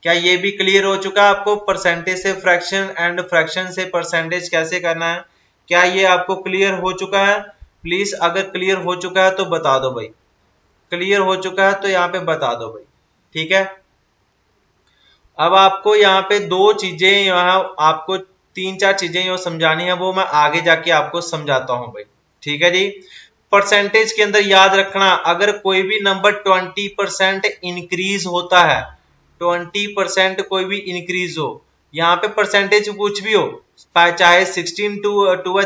क्या ये भी क्लियर हो चुका है आपको, परसेंटेज से फ्रैक्शन एंड फ्रैक्शन से परसेंटेज कैसे करना है? क्या ये आपको क्लियर हो चुका है? प्लीज अगर क्लियर हो चुका है तो बता दो भाई, क्लियर हो चुका है तो यहाँ पे बता दो भाई। ठीक है, अब आपको यहाँ पे दो चीजें, यहाँ आपको 3-4 चीजें जो समझानी है वो मैं आगे जाके आपको समझाता हूँ भाई। ठीक है जी, परसेंटेज के अंदर याद रखना, अगर कोई भी नंबर 20% इंक्रीज होता है, 20% कोई भी इंक्रीज हो, यहाँ पे परसेंटेज कुछ भी हो, चाहे 16 to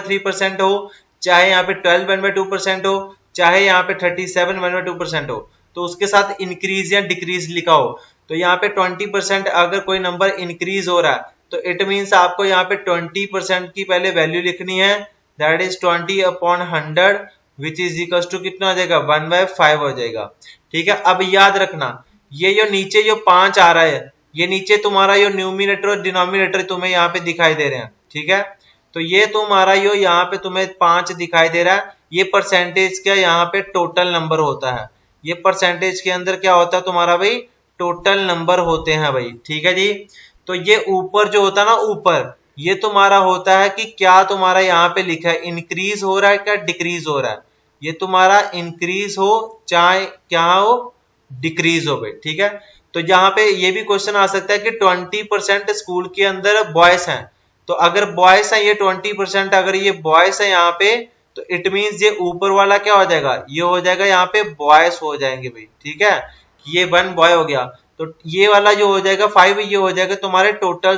3% हो, चाहे यहाँ पे 12 1/2% हो, चाहे यहाँ पे 37 1/2% हो, तो उसके साथ इंक्रीज या डिक्रीज लिखा हो। तो यहाँ पे 20% अगर कोई नंबर इंक्रीज हो रहा है तो इट मीन्स आपको यहाँ पे 20% की पहले वैल्यू लिखनी है, that is 20/100 which is equal to कितना हो जाएगा, 1/5 हो जाएगा। ठीक है, अब याद रखना ये जो नीचे जो 5 आ रहा है, ये नीचे तुम्हारा यो न्यूमिनेटर और डिनोमिनेटर तुम्हें यहाँ पे दिखाई दे रहे हैं। ठीक है, तो ये तुम्हारा यो यहाँ पे तुम्हें 5 दिखाई दे रहा है, ये परसेंटेज का यहाँ पे टोटल नंबर होता है। ये परसेंटेज के अंदर क्या होता है तुम्हारा भाई, टोटल नंबर होते हैं भाई। ठीक है जी, तो ये ऊपर जो होता है ना, ऊपर ये तुम्हारा होता है कि क्या तुम्हारा यहाँ पे लिखा है इंक्रीज हो रहा है क्या डिक्रीज हो रहा है। ये तुम्हारा इंक्रीज हो चाहे क्या हो डिक्रीज हो भाई। ठीक है, तो यहाँ पे ये भी क्वेश्चन आ सकता है कि 20% स्कूल के अंदर बॉयज हैं, तो अगर बॉयज है ये 20%, अगर ये बॉयज है यहाँ पे तो इट मीन्स ये ऊपर वाला क्या हो जाएगा, ये हो जाएगा यहाँ पे बॉयज हो जाएंगे भाई। ठीक है, ये 1 बॉय हो गया, तो ये वाला जो हो जाएगा 5, ये हो जाएगा तुम्हारे टोटल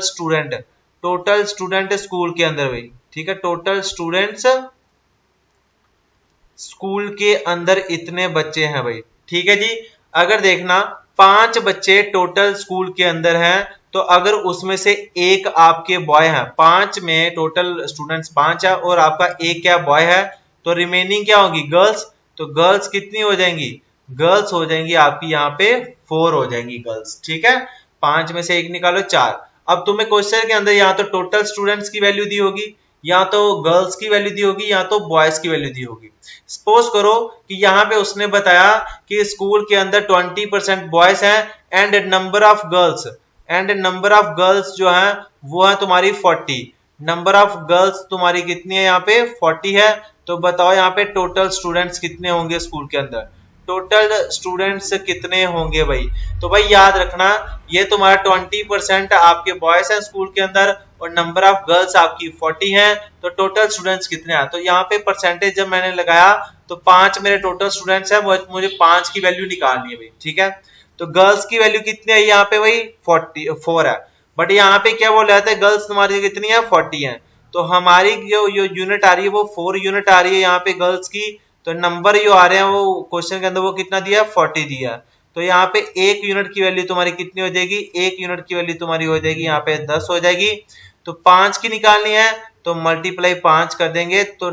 स्टूडेंट स्कूल के अंदर भाई। ठीक है, टोटल स्टूडेंट्स स्कूल के अंदर इतने बच्चे हैं भाई। ठीक है जी, अगर देखना 5 बच्चे टोटल स्कूल के अंदर हैं, तो अगर उसमें से एक आपके बॉय हैं, 5 में टोटल स्टूडेंट्स 5 है और आपका एक क्या बॉय है, तो रिमेनिंग क्या होगी गर्ल्स। तो गर्ल्स कितनी हो जाएंगी, गर्ल्स हो जाएंगी आपकी यहाँ पे 4 हो जाएंगी गर्ल्स। ठीक है, 5 में से एक निकालो 4। अब तुम्हें क्वेश्चन के अंदर यहाँ तो टोटल स्टूडेंट्स की वैल्यू दी होगी, या तो गर्ल्स की वैल्यू दी होगी, या तो बॉयज की वैल्यू दी होगी। सपोज करो कि यहाँ पे उसने बताया कि स्कूल के अंदर 20% बॉयज हैं एंड नंबर ऑफ गर्ल्स जो है वो है तुम्हारी 40। नंबर ऑफ गर्ल्स तुम्हारी कितनी है यहाँ पे 40 है। तो बताओ यहाँ पे टोटल स्टूडेंट्स कितने होंगे स्कूल के अंदर, टोटल स्टूडेंट्स कितने होंगे भाई। तो भाई याद रखना ये तुम्हारा 20% आपके बॉयज हैं स्कूल के अंदर और नंबर ऑफ गर्ल्स आपकी 40 हैं, तो टोटल स्टूडेंट्स कितने हैं? तो यहाँ पे परसेंटेज जब मैंने लगाया तो 5 मेरे टोटल स्टूडेंट्स हैं, मुझे 5 की वैल्यू निकालनी है भाई, ठीक है। तो गर्ल्स की वैल्यू कितनी है यहाँ पे भाई 44 है, बट यहाँ पे क्या बोल रहा था गर्ल्स तुम्हारी कितनी है 40 है, तो हमारी जो यूनिट आ रही है वो 4 यूनिट आ रही है यहाँ पे गर्ल्स की, तो नंबर जो आ रहे हैं वो क्वेश्चन के अंदर वो कितना दिया 40 दिया, तो यहाँ पे 1 यूनिट की वैल्यू तुम्हारी कितनी हो जाएगी, 1 यूनिट की वैल्यू तुम्हारी हो जाएगी यहाँ पे 10 हो जाएगी, तो 5 की निकालनी है तो मल्टीप्लाई 5 कर देंगे, तो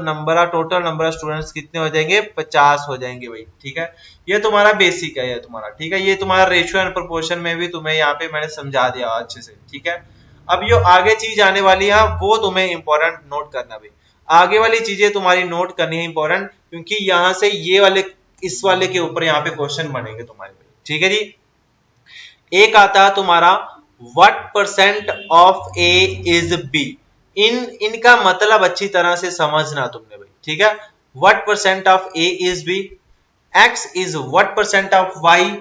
टोटल नंबर ऑफ स्टूडेंट्स कितने हो जाएंगे 50 हो जाएंगे भाई, ठीक है। ये तुम्हारा बेसिक है, ये तुम्हारा ठीक है, ये तुम्हारा रेशियो एंड प्रोपोर्शन में भी तुम्हें यहाँ पे मैंने समझा दिया अच्छे से, ठीक है। अब जो आगे चीज आने वाली है वो तुम्हें इंपॉर्टेंट नोट करना भाई, आगे वाली चीजें तुम्हारी नोट करनी है इंपॉर्टेंट, क्योंकि यहाँ से ये वाले इस वाले के ऊपर यहाँ पे क्वेश्चन बनेंगे तुम्हारे, ठीक है जी। एक आता है तुम्हारा what percent of A is B, इनका मतलब अच्छी तरह से समझना तुमने भाई, ठीक है। What percent of A is B, X is what percent of Y,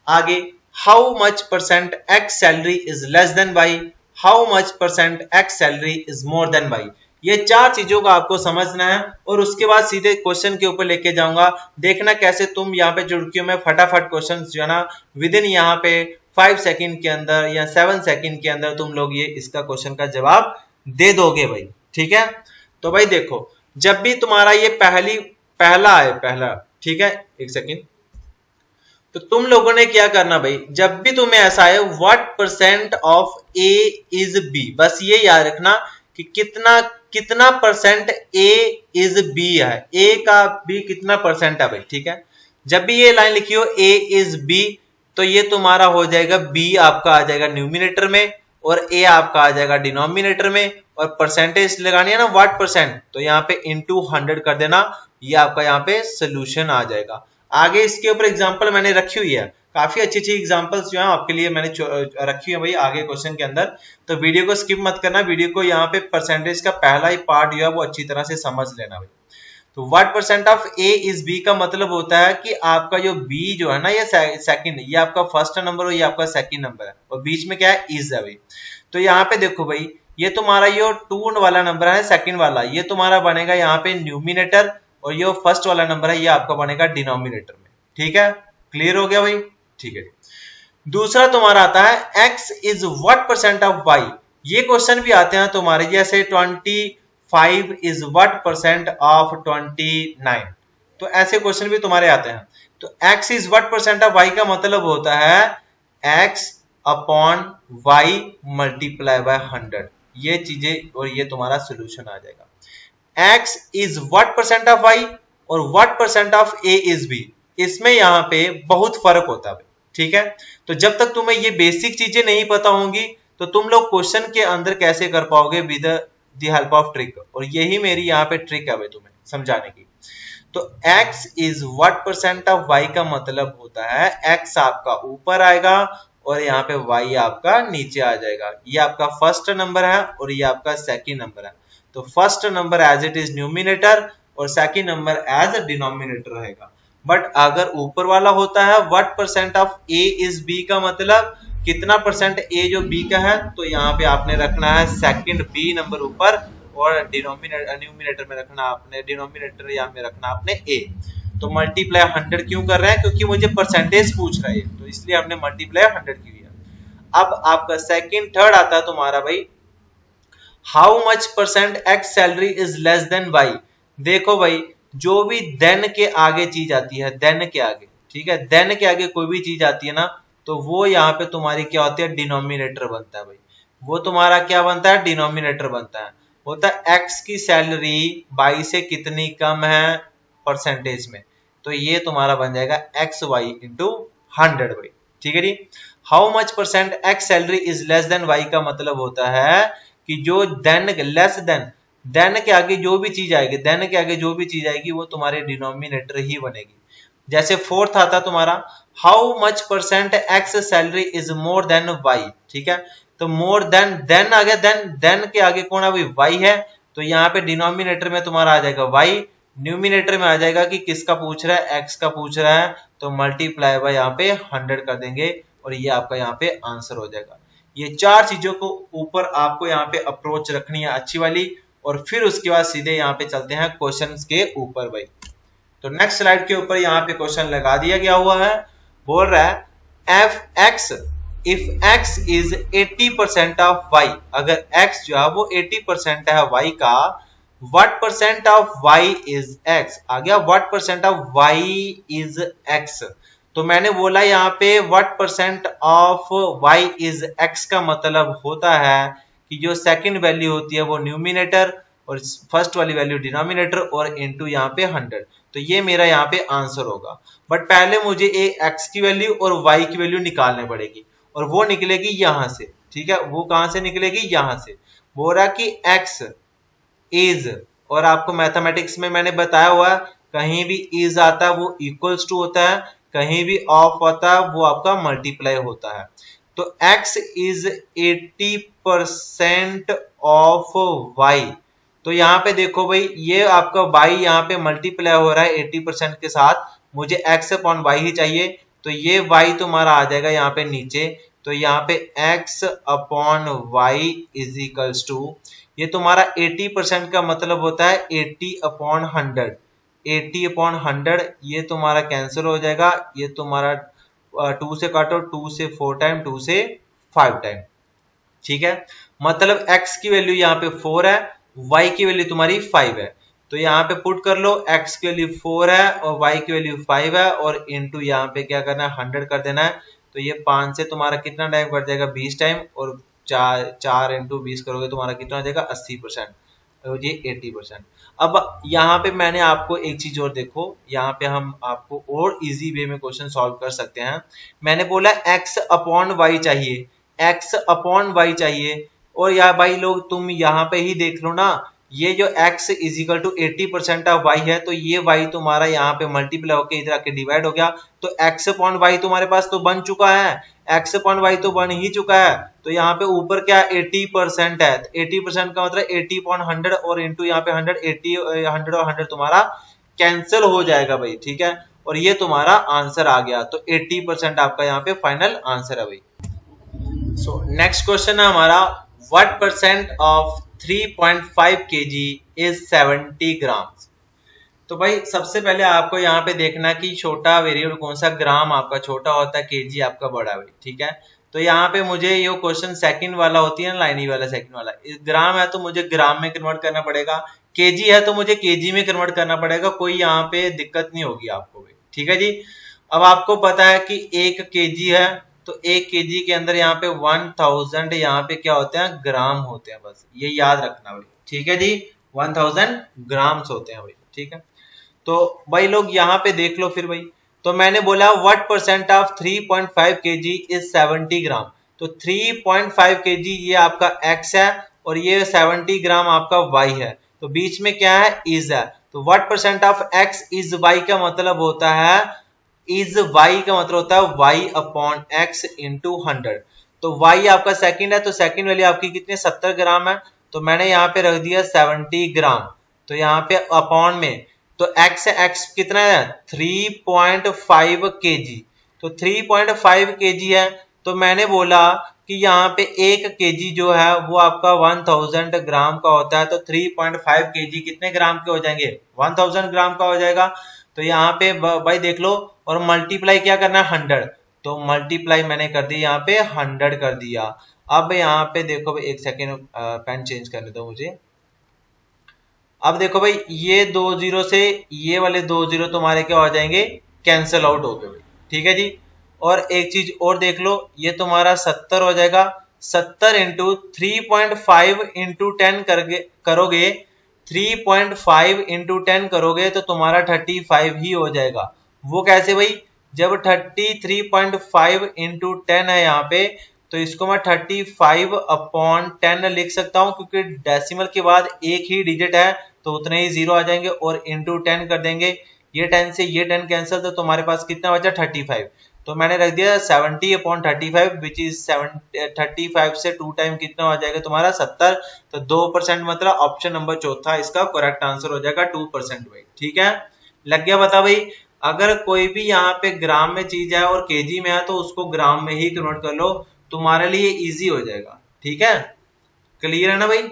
आगे how much percent X salary is less than Y, how much percent X salary is more than Y. ये 4 चीजों का आपको समझना है और उसके बाद सीधे क्वेश्चन के ऊपर लेके जाऊंगा, देखना कैसे तुम यहाँ पे चुटकियों में फटाफट क्वेश्चन जो है ना विद इन यहाँ पे 5 सेकंड के अंदर या 7 सेकंड के अंदर तुम लोग ये इसका क्वेश्चन का जवाब दे दोगे भाई, ठीक है। तो भाई देखो, जब भी तुम्हारा ये पहला है पहला, ठीक है, एक सेकंड, तो तुम लोगों ने क्या करना भाई, जब भी तुम्हें ऐसा है what percent of A is B, बस ये याद रखना कि कितना परसेंट ए इज बी है, ए का बी कितना परसेंट है भाई, ठीक है। जब भी ये लाइन लिखी हो ए इज बी, तो ये तुम्हारा हो जाएगा बी आपका आ जाएगा न्यूमिनेटर में और ए आपका आ जाएगा डिनोमिनेटर में, और परसेंटेज लगानी है ना व्हाट परसेंट, तो यहाँ पे इंटू 100 कर देना, ये आपका यहाँ पे सोल्यूशन आ जाएगा। आगे इसके ऊपर एग्जांपल मैंने रखी हुई है, काफी अच्छी एग्जांपल्स जो है आपके लिए मैंने रखी है भाई आगे क्वेश्चन के अंदर, तो वीडियो को स्किप मत करना, वीडियो को यहाँ पे परसेंटेज का पहला ही पार्ट जो है वो अच्छी तरह से समझ लेना भाई। तो what percent of A is B का मतलब होता है कि आपका जो बी जो है ना ये सेकंड, ये आपका फर्स्ट नंबर और ये आपका सेकंड नंबर है, और बीच में क्या है इज है भाई। तो यहाँ पे देखो भाई, ये तुम्हारा ये 2 वाला नंबर है सेकंड वाला, ये तुम्हारा बनेगा यहाँ पे न्यूमिनेटर, और ये फर्स्ट वाला नंबर है ये आपका बनेगा डिनोमिनेटर में, ठीक है। क्लियर हो गया भाई, ठीक है। दूसरा तुम्हारा आता है x is what percent of y, ये क्वेश्चन भी आते हैं तुम्हारे, जैसे 25 इज व्हाट परसेंट ऑफ 29, तो ऐसे क्वेश्चन भी तुम्हारे आते हैं। तो x is what percent of y का मतलब होता है x upon y multiply by 100, ये चीजें, और ये तुम्हारा सोल्यूशन आ जाएगा। x is what percent of y और what percent of a is b, इसमें यहाँ पे बहुत फर्क होता है, ठीक है। तो जब तक तुम्हें ये बेसिक चीजें नहीं पता होंगी तो तुम लोग क्वेश्चन के अंदर कैसे कर पाओगे with the help of trick, और यही मेरी यहाँ पे ट्रिक है भाई तुम्हें समझाने की। तो x is what percent of y का मतलब होता है x आपका ऊपर आएगा और यहाँ पे y आपका नीचे आ जाएगा, ये आपका फर्स्ट नंबर है और ये आपका सेकंड नंबर है। तो first number as it is numerator और सेकंड नंबर एज डिनोमिनेटर रहेगा। बट अगर ऊपर वाला होता है what percent of A is B का मतलब कितना परसेंट ए जो बी का है, तो यहाँ पे आपने रखना है सेकंड बी नंबर ऊपर, और न्यूमिनेटर में रखना आपने, डिनोमिनेटर यहाँ में रखना आपने ए। तो मल्टीप्लाई 100 क्यों कर रहे हैं, क्योंकि मुझे परसेंटेज पूछ रहा है, तो इसलिए हमने मल्टीप्लाई 100 की है। अब आपका सेकंड थर्ड आता है तुम्हारा भाई how much percent X salary is less than Y. देखो भाई, जो भी देन के आगे चीज आती है, देन के आगे, ठीक है, देन के आगे कोई भी चीज आती है ना, तो वो यहाँ पे तुम्हारी क्या होती है डिनोमिनेटर बनता है भाई, वो तुम्हारा क्या बनता है डिनोमिनेटर बनता है, होता है एक्स की सैलरी वाई से कितनी कम है परसेंटेज में, तो ये तुम्हारा बन जाएगा एक्स वाई इंटू 100 भाई, ठीक है जी। How much percent X salary is less than Y का मतलब होता है कि जो देन लेस देन के आगे जो भी चीज आएगी, देन के आगे जो भी चीज आएगी वो तुम्हारे डिनोमिनेटर ही बनेगी। जैसे फोर्थ आता तुम्हारा how much percent X salary is more than Y, ठीक है, तो मोर देन आ गया, देन के आगे कौन है भाई वाई है, तो यहाँ पे डिनोमिनेटर में तुम्हारा आ जाएगा वाई, न्यूमिनेटर में आ जाएगा कि किसका पूछ रहा है एक्स का पूछ रहा है, तो मल्टीप्लाई बाय यहाँ पे 100 कर देंगे और ये आपका यहाँ पे आंसर हो जाएगा। ये 4 चीजों को ऊपर आपको यहाँ पे अप्रोच रखनी है अच्छी वाली, और फिर उसके बाद सीधे यहाँ पे चलते हैं क्वेश्चन के ऊपर भाई। तो नेक्स्ट स्लाइड के ऊपर यहाँ पे क्वेश्चन लगा दिया गया हुआ है, बोल रहा है if X if X is 80% of Y, अगर एक्स जो है वो 80% है वाई का, what percent of Y is X, आ गया what percent of Y is X. तो मैंने बोला यहाँ पे what percent of Y is X का मतलब होता है कि जो सेकंड वैल्यू होती है वो न्यूमिनेटर और फर्स्ट वाली वैल्यू डिनोमिनेटर और इनटू यहाँ पे 100। तो ये मेरा यहाँ पे आंसर होगा। बट पहले मुझे एक्स की वैल्यू और वाई की वैल्यू निकालने पड़ेगी, और वो निकलेगी यहां से, ठीक है। वो कहां से निकलेगी? यहां से। बोल रहा कि एक्स इज, और आपको मैथमेटिक्स में मैंने बताया हुआ है कहीं भी इज आता है वो इक्वल्स टू होता है, कहीं भी ऑफ आता है वो आपका मल्टीप्लाई होता है। तो x इज 80% ऑफ y। तो यहाँ पे देखो भाई ये आपका y यहाँ पे मल्टीप्लाई हो रहा है 80% के साथ, मुझे x अपॉन y ही चाहिए, तो ये y तुम्हारा आ जाएगा यहाँ पे नीचे। तो यहाँ पे x upon y is equals to, ये तुम्हारा 80% का मतलब होता है 80 अपॉन 100, 80 अपॉन 100 ये तुम्हारा कैंसिल हो जाएगा, ये तुम्हारा 2 से काटो, 2 से 4 टाइम, 2 से 5 टाइम, ठीक है। मतलब x की वैल्यू यहाँ पे 4 है, y की वैल्यू तुम्हारी 5 है। तो यहाँ पे पुट कर लो, x की वैल्यू 4 है और y की वैल्यू 5 है, और इनटू यहाँ पे क्या करना है 100 कर देना है। तो ये 5 से तुम्हारा कितना टाइम कट जाएगा? 20 टाइम, और 4 इंटू 20 करोगे तुम्हारा कितना हो जाएगा? 80%, और ये 80%। अब यहाँ पे मैंने आपको एक चीज और देखो, यहाँ पे हम आपको और इजी वे में क्वेश्चन सॉल्व कर सकते हैं। मैंने बोला x अपॉन वाई चाहिए, x अपॉन वाई चाहिए, और यार भाई लोग तुम यहाँ पे ही देख लो ना, ये जो x is equal to 80% of y है, तो ये y तुम्हारा यहाँ पे मल्टीप्लाई होकर इधर आके डिवाइड हो गया। तो x अपॉन y तुम्हारे पास तो बन चुका है, x अपॉन y तो बन ही चुका है। तो यहाँ पे ऊपर क्या 80% है, 80% का मतलब 80 अपॉन 100 और इंटू यहाँ पे 100, 80 100 और 100 तुम्हारा कैंसिल हो जाएगा भाई, ठीक है। और ये तुम्हारा आंसर आ गया। तो 80% आपका यहाँ पे फाइनल आंसर है भाई। सो नेक्स्ट क्वेश्चन है हमारा, what percent of 3.5 kg is 70 ग्राम। तो भाई सबसे पहले आपको यहाँ पे देखना कि छोटा वेरिएबल कौन सा, ग्राम आपका छोटा होता है, केजी आपका बड़ा है, ठीक है। तो यहाँ पे मुझे ये क्वेश्चन सेकंड वाला होती है ना, लाइनी वाला सेकंड वाला, ग्राम है तो मुझे ग्राम में कन्वर्ट करना पड़ेगा, केजी है तो मुझे केजी में कन्वर्ट करना पड़ेगा, कोई यहाँ पे दिक्कत नहीं होगी आपको भाई, ठीक है जी। अब आपको पता है कि 1 केजी है, तो 1 केजी के अंदर यहाँ पे 1000 यहाँ पे क्या होते हैं? ग्राम होते हैं, बस ये याद रखना भाई, ठीक है जी। 1000 ग्राम्स होते हैं भाई, ठीक है। तो भाई लोग यहाँ पे देख लो फिर भाई, तो मैंने बोला what percent of 3.5 kg is 70 ग्राम। तो 3.5 kg ये आपका x है, और ये 70 ग्राम आपका y है। तो बीच में क्या है? इज है। तो what percent of x is y का मतलब होता है, इज y का मतलब होता है y अपॉन x इंटू 100। तो y आपका सेकंड है, तो सेकंड वैल्यू आपकी कितनी? 70 ग्राम है। तो मैंने यहाँ पे रख दिया 70 ग्राम, तो यहाँ पे अपॉन में, तो x है, x कितना है? 3.5 kg। तो 3.5 kg है, तो मैंने बोला कि यहाँ पे 1 kg जो है वो आपका 1000 ग्राम का होता है। तो 3.5 kg कितने ग्राम के हो जाएंगे? 1000 ग्राम का हो जाएगा। तो यहाँ पे भाई देख लो, और मल्टीप्लाई क्या करना है? 100। तो मल्टीप्लाई मैंने कर दिया यहाँ पे 100 कर दिया। अब यहाँ पे देखो भाई, एक सेकेंड पेन चेंज करने दो मुझे। अब देखो भाई, ये 2 0 से ये वाले 2 0 तुम्हारे क्या हो जाएंगे? कैंसिल आउट हो गए भाई, ठीक है जी। और एक चीज और देख लो, ये तुम्हारा 70 हो जाएगा। 70 इंटू 3.5 इंटू 10 करोगे, 3.5 इंटू 10 करोगे तो तुम्हारा 35 ही हो जाएगा। वो कैसे भाई? जब 33.5 इंटू 10 है यहाँ पे, तो इसको मैं 35 अपॉन 10 लिख सकता हूँ, क्योंकि डेसिमल के बाद एक ही डिजिट है तो उतने ही जीरो आ जाएंगे, और इंटू 10 कर देंगे। ये 10 से ये 10 कैंसिल, तो तुम्हारे पास कितना बचा? 35। तो मैंने रख दिया 70 अपॉन 35 विच इज 35 से 2 टाइम कितना हो जाएगा तुम्हारा? 70। तो 2% मतलब ऑप्शन नंबर चौथा इसका करेक्ट आंसर हो जाएगा 2% भाई, ठीक है। लग गया बता भाई। अगर कोई भी यहाँ पे ग्राम में चीज है और केजी में है तो उसको ग्राम में ही कन्वर्ट कर लो, तुम्हारे लिए इजी हो जाएगा। ठीक है, क्लियर है ना भाई?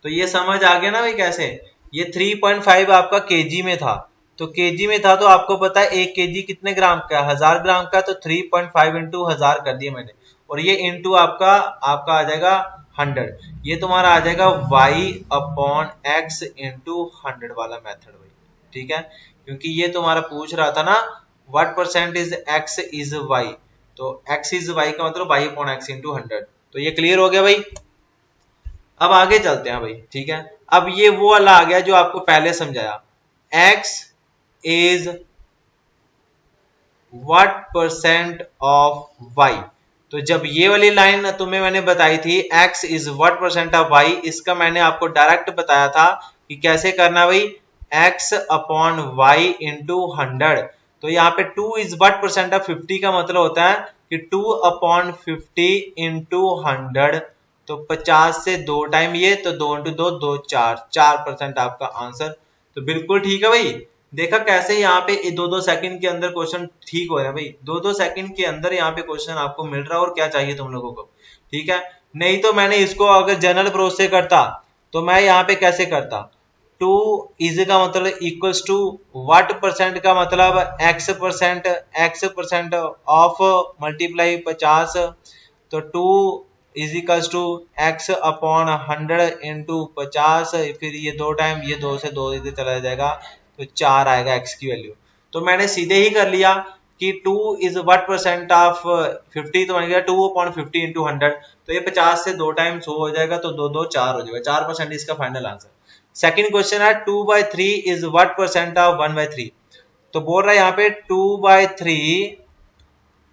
तो ये समझ आ गया ना भाई कैसे? ये 3.5 आपका केजी में था, तो केजी में था तो आपको पता है 1 केजी कितने ग्राम का, 1000 ग्राम का, तो 3.5 इंटू 1000 कर दिया मैंने, और ये इंटू आपका आपका आ जाएगा 100। ये तुम्हारा आ जाएगा y अपॉन x इंटू 100 वाला मेथड भाई। ठीक है, क्योंकि ये तुम्हारा पूछ रहा था ना what percent is x is y, तो x इज y का मतलब y अपॉन x इंटू 100। तो ये क्लियर हो गया भाई। अब आगे चलते हैं भाई। ठीक है, अब ये वो वाला आ गया जो आपको पहले समझाया, x is what percent of y। तो जब ये वाली लाइन तुम्हें मैंने बताई थी x is what percent of y, इसका मैंने आपको डायरेक्ट बताया था कि कैसे करना भाई, x अपॉन y इंटू 100। तो यहाँ पे 2 इज व्हाट परसेंट ऑफ 50 का मतलब होता है कि 2 अपॉन 50 इंटू 100, तो 50 से 2 टाइम ये, तो 2 इंटू 2 2 4% आपका आंसर। तो बिल्कुल ठीक है भाई। देखा कैसे यहाँ पे 2-2 सेकंड के अंदर क्वेश्चन ठीक हो रहा है भाई, 2-2 सेकंड के अंदर यहाँ पे क्वेश्चन आपको मिल रहा है, और क्या चाहिए तुम लोगों को? ठीक है, नहीं तो मैंने इसको अगर जनरल प्रोसेस से करता तो मैं यहाँ पे कैसे करता, 2 इज का मतलब इक्वल्स टू व्हाट परसेंट का मतलब x परसेंट ऑफ मल्टीप्लाई 50, तो 2 is equals to x upon 100 into 50, फिर ये 2 टाइम, ये 2 से 2 इधर चला जाएगा, तो 4 आएगा x की वैल्यू। तो मैंने सीधे ही कर लिया कि 2 इज व्हाट परसेंट ऑफ 50, तो बन गया 2 अपॉन 50 इंटू 100, तो ये 50 से 2 टाइम 100 हो जाएगा, तो 2 2 4 हो जाएगा, 4% इसका फाइनल आंसर। सेकंड क्वेश्चन है 2/3 इज व्हाट परसेंट ऑफ 1/3। तो बोल रहा है यहाँ पे 2/3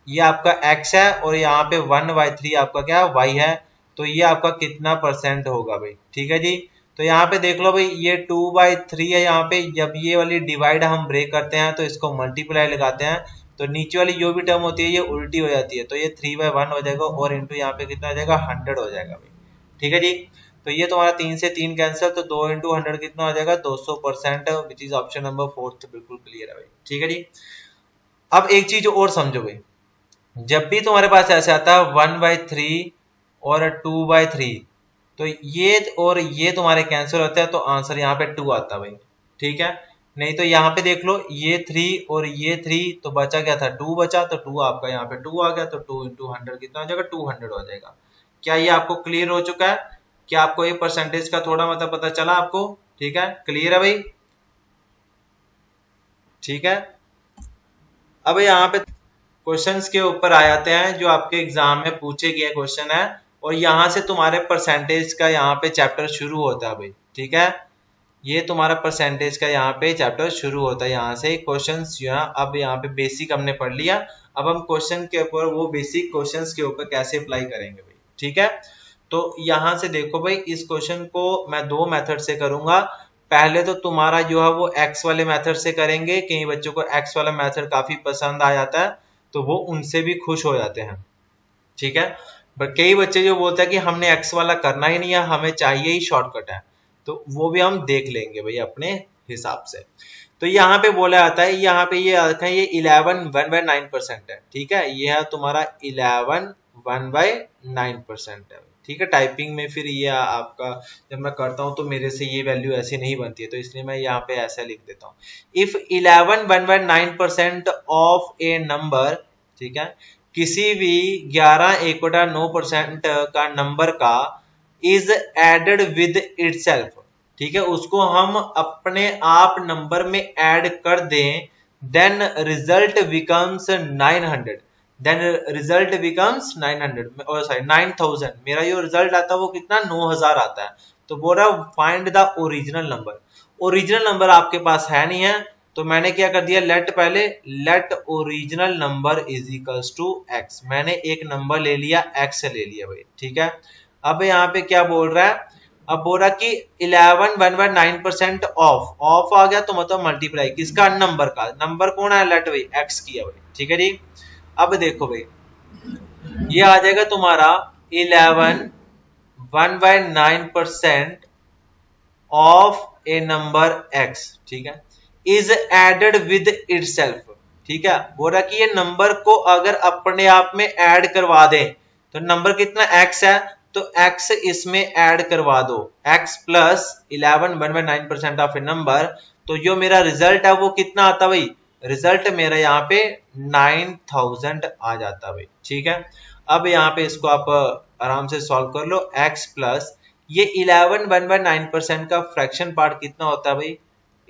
ये आपका x है, और यहाँ पे 1/3 आपका क्या y है, तो ये आपका कितना परसेंट होगा भाई? ठीक है जी, तो यहाँ पे देख लो भाई, ये 2/3 है, यहाँ पे जब ये वाली डिवाइड हम ब्रेक करते हैं तो इसको मल्टीप्लाई लगाते हैं, तो नीचे वाली जो भी टर्म होती है ये उल्टी हो जाती है, तो ये 3/1 हो जाएगा, और इंटू यहाँ पे कितना हो जाएगा 100 हो जाएगा भाई। ठीक है जी, तो ये तुम्हारा 3 से 3 कैंसिल, तो 2 इंटू 100 कितना हो जाएगा 200%, विच इज ऑप्शन नंबर 4 बिल्कुल क्लियर है भाई। ठीक है जी, अब एक चीज और समझो भाई, जब भी तुम्हारे पास ऐसे आता है 1/3 और 2/3, तो ये और ये तुम्हारे कैंसिल होते हैं, तो आंसर यहाँ पे 2 आता है भाई। ठीक है, नहीं तो यहाँ पे देख लो, ये 3 और ये 3, तो बचा क्या था 2 बचा, तो 2 आपका यहाँ पे 2 आ गया, तो 2 इंटू 100 कितना हो जाएगा 200 हो जाएगा। क्या ये आपको क्लियर हो चुका है? क्या आपको ये परसेंटेज का थोड़ा मतलब पता चला आपको? ठीक है, क्लियर है भाई? ठीक है, अब यहाँ पे क्वेश्चंस के ऊपर आ जाते हैं जो आपके एग्जाम में पूछे गए क्वेश्चन है, और यहाँ से तुम्हारे परसेंटेज का यहाँ पे चैप्टर शुरू होता है भाई। ठीक है, ये तुम्हारा परसेंटेज का यहाँ पे चैप्टर शुरू होता है, यहाँ से क्वेश्चंस जो है, अब यहाँ पे बेसिक हमने पढ़ लिया, अब हम क्वेश्चन के ऊपर वो बेसिक क्वेश्चंस के ऊपर कैसे अप्लाई करेंगे भाई। ठीक है, तो यहाँ से देखो भाई, इस क्वेश्चन को मैं 2 मेथड से करूंगा। पहले तो तुम्हारा जो है वो एक्स वाले मेथड से करेंगे, कई बच्चों को एक्स वाला मेथड काफी पसंद आ जाता है, तो वो उनसे भी खुश हो जाते हैं। ठीक है, बट कई बच्चे जो बोलते हैं कि हमने एक्स वाला करना ही नहीं है, हमें चाहिए ही शॉर्टकट है, तो वो भी हम देख लेंगे भाई अपने हिसाब से। तो यहाँ पे बोला जाता है, यहाँ पे ये आता है, ये 11 1/9% है। ठीक है, ये है तुम्हारा 11 1/9% है। ठीक है, टाइपिंग में फिर ये आपका जब मैं करता हूं तो मेरे से ये वैल्यू ऐसे नहीं बनती है, तो इसलिए मैं यहाँ पे ऐसा लिख देता हूँ, इफ 11 1/9% ऑफ ए नंबर, ठीक है, किसी भी 11 का नंबर का इज एडेड विद इटसेल्फ, ठीक है, उसको हम अपने आप नंबर में ऐड कर दें, then result becomes 900, then result becomes 900 और सॉरी 9000, मेरा जो रिजल्ट आता है वो कितना 9000 आता है। तो बोल रहा find the original number, original number आपके पास है नहीं है, तो मैंने क्या कर दिया, लेट पहले let original number is equals to X, मैंने एक नंबर ले लिया एक्स ले लिया भाई। ठीक है, अब यहाँ पे क्या बोल रहा है, अब बोल रहा कि 11 1/9% ऑफ आ गया, तो मतलब मल्टीप्लाई किसका, नंबर का, नंबर कौन है लेट भाई एक्स किया भाई। ठीक है जी, अब देखो भाई ये आ जाएगा तुम्हारा 11 1/9% ऑफ ए नंबर x, ठीक है, इज एडेड विद इटसेल्फ, ठीक है, बोल रहा कि ये नंबर को अगर अपने आप में ऐड करवा दें तो नंबर कितना x है, तो x इसमें ऐड करवा दो, x plus 11 1/9% of a number, तो जो मेरा रिजल्ट है वो कितना आता भाई, रिजल्ट मेरा यहाँ पे 9000 आ जाता भाई। ठीक है, अब यहाँ पे इसको आप आराम से सॉल्व कर लो, x प्लस ये 11 1/9% का फ्रैक्शन पार्ट कितना होता है भाई,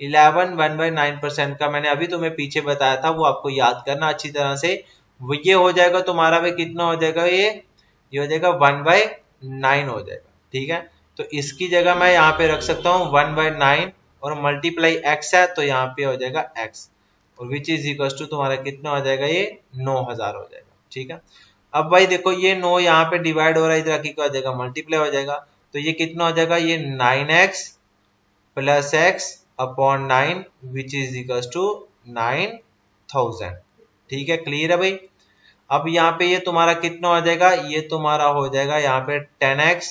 11 1/9% का मैंने अभी तुम्हें पीछे बताया था, वो आपको याद करना अच्छी तरह से। वो ये हो जाएगा तुम्हारा भाई कितना हो जाएगा, ये हो जाएगा 1/9 हो जाएगा। ठीक है, तो इसकी जगह मैं यहाँ पे रख सकता हूँ 1/9 और मल्टीप्लाई x है तो यहाँ पे हो जाएगा x, और विच इज इक्वल टू तुम्हारा कितना हो जाएगा, ये 9000 हो जाएगा। ठीक है, अब भाई देखो ये 9 यहाँ पे डिवाइड हो रहा है, इधर क्या हो जाएगा, मल्टीप्लाई हो जाएगा, तो ये कितना हो जाएगा, ये 9x plus x upon 9 which is equal to 9000। ठीक है, क्लियर है भाई। अब यहाँ पे ये तुम्हारा कितना हो जाएगा, ये तुम्हारा हो जाएगा यहाँ पे 10x,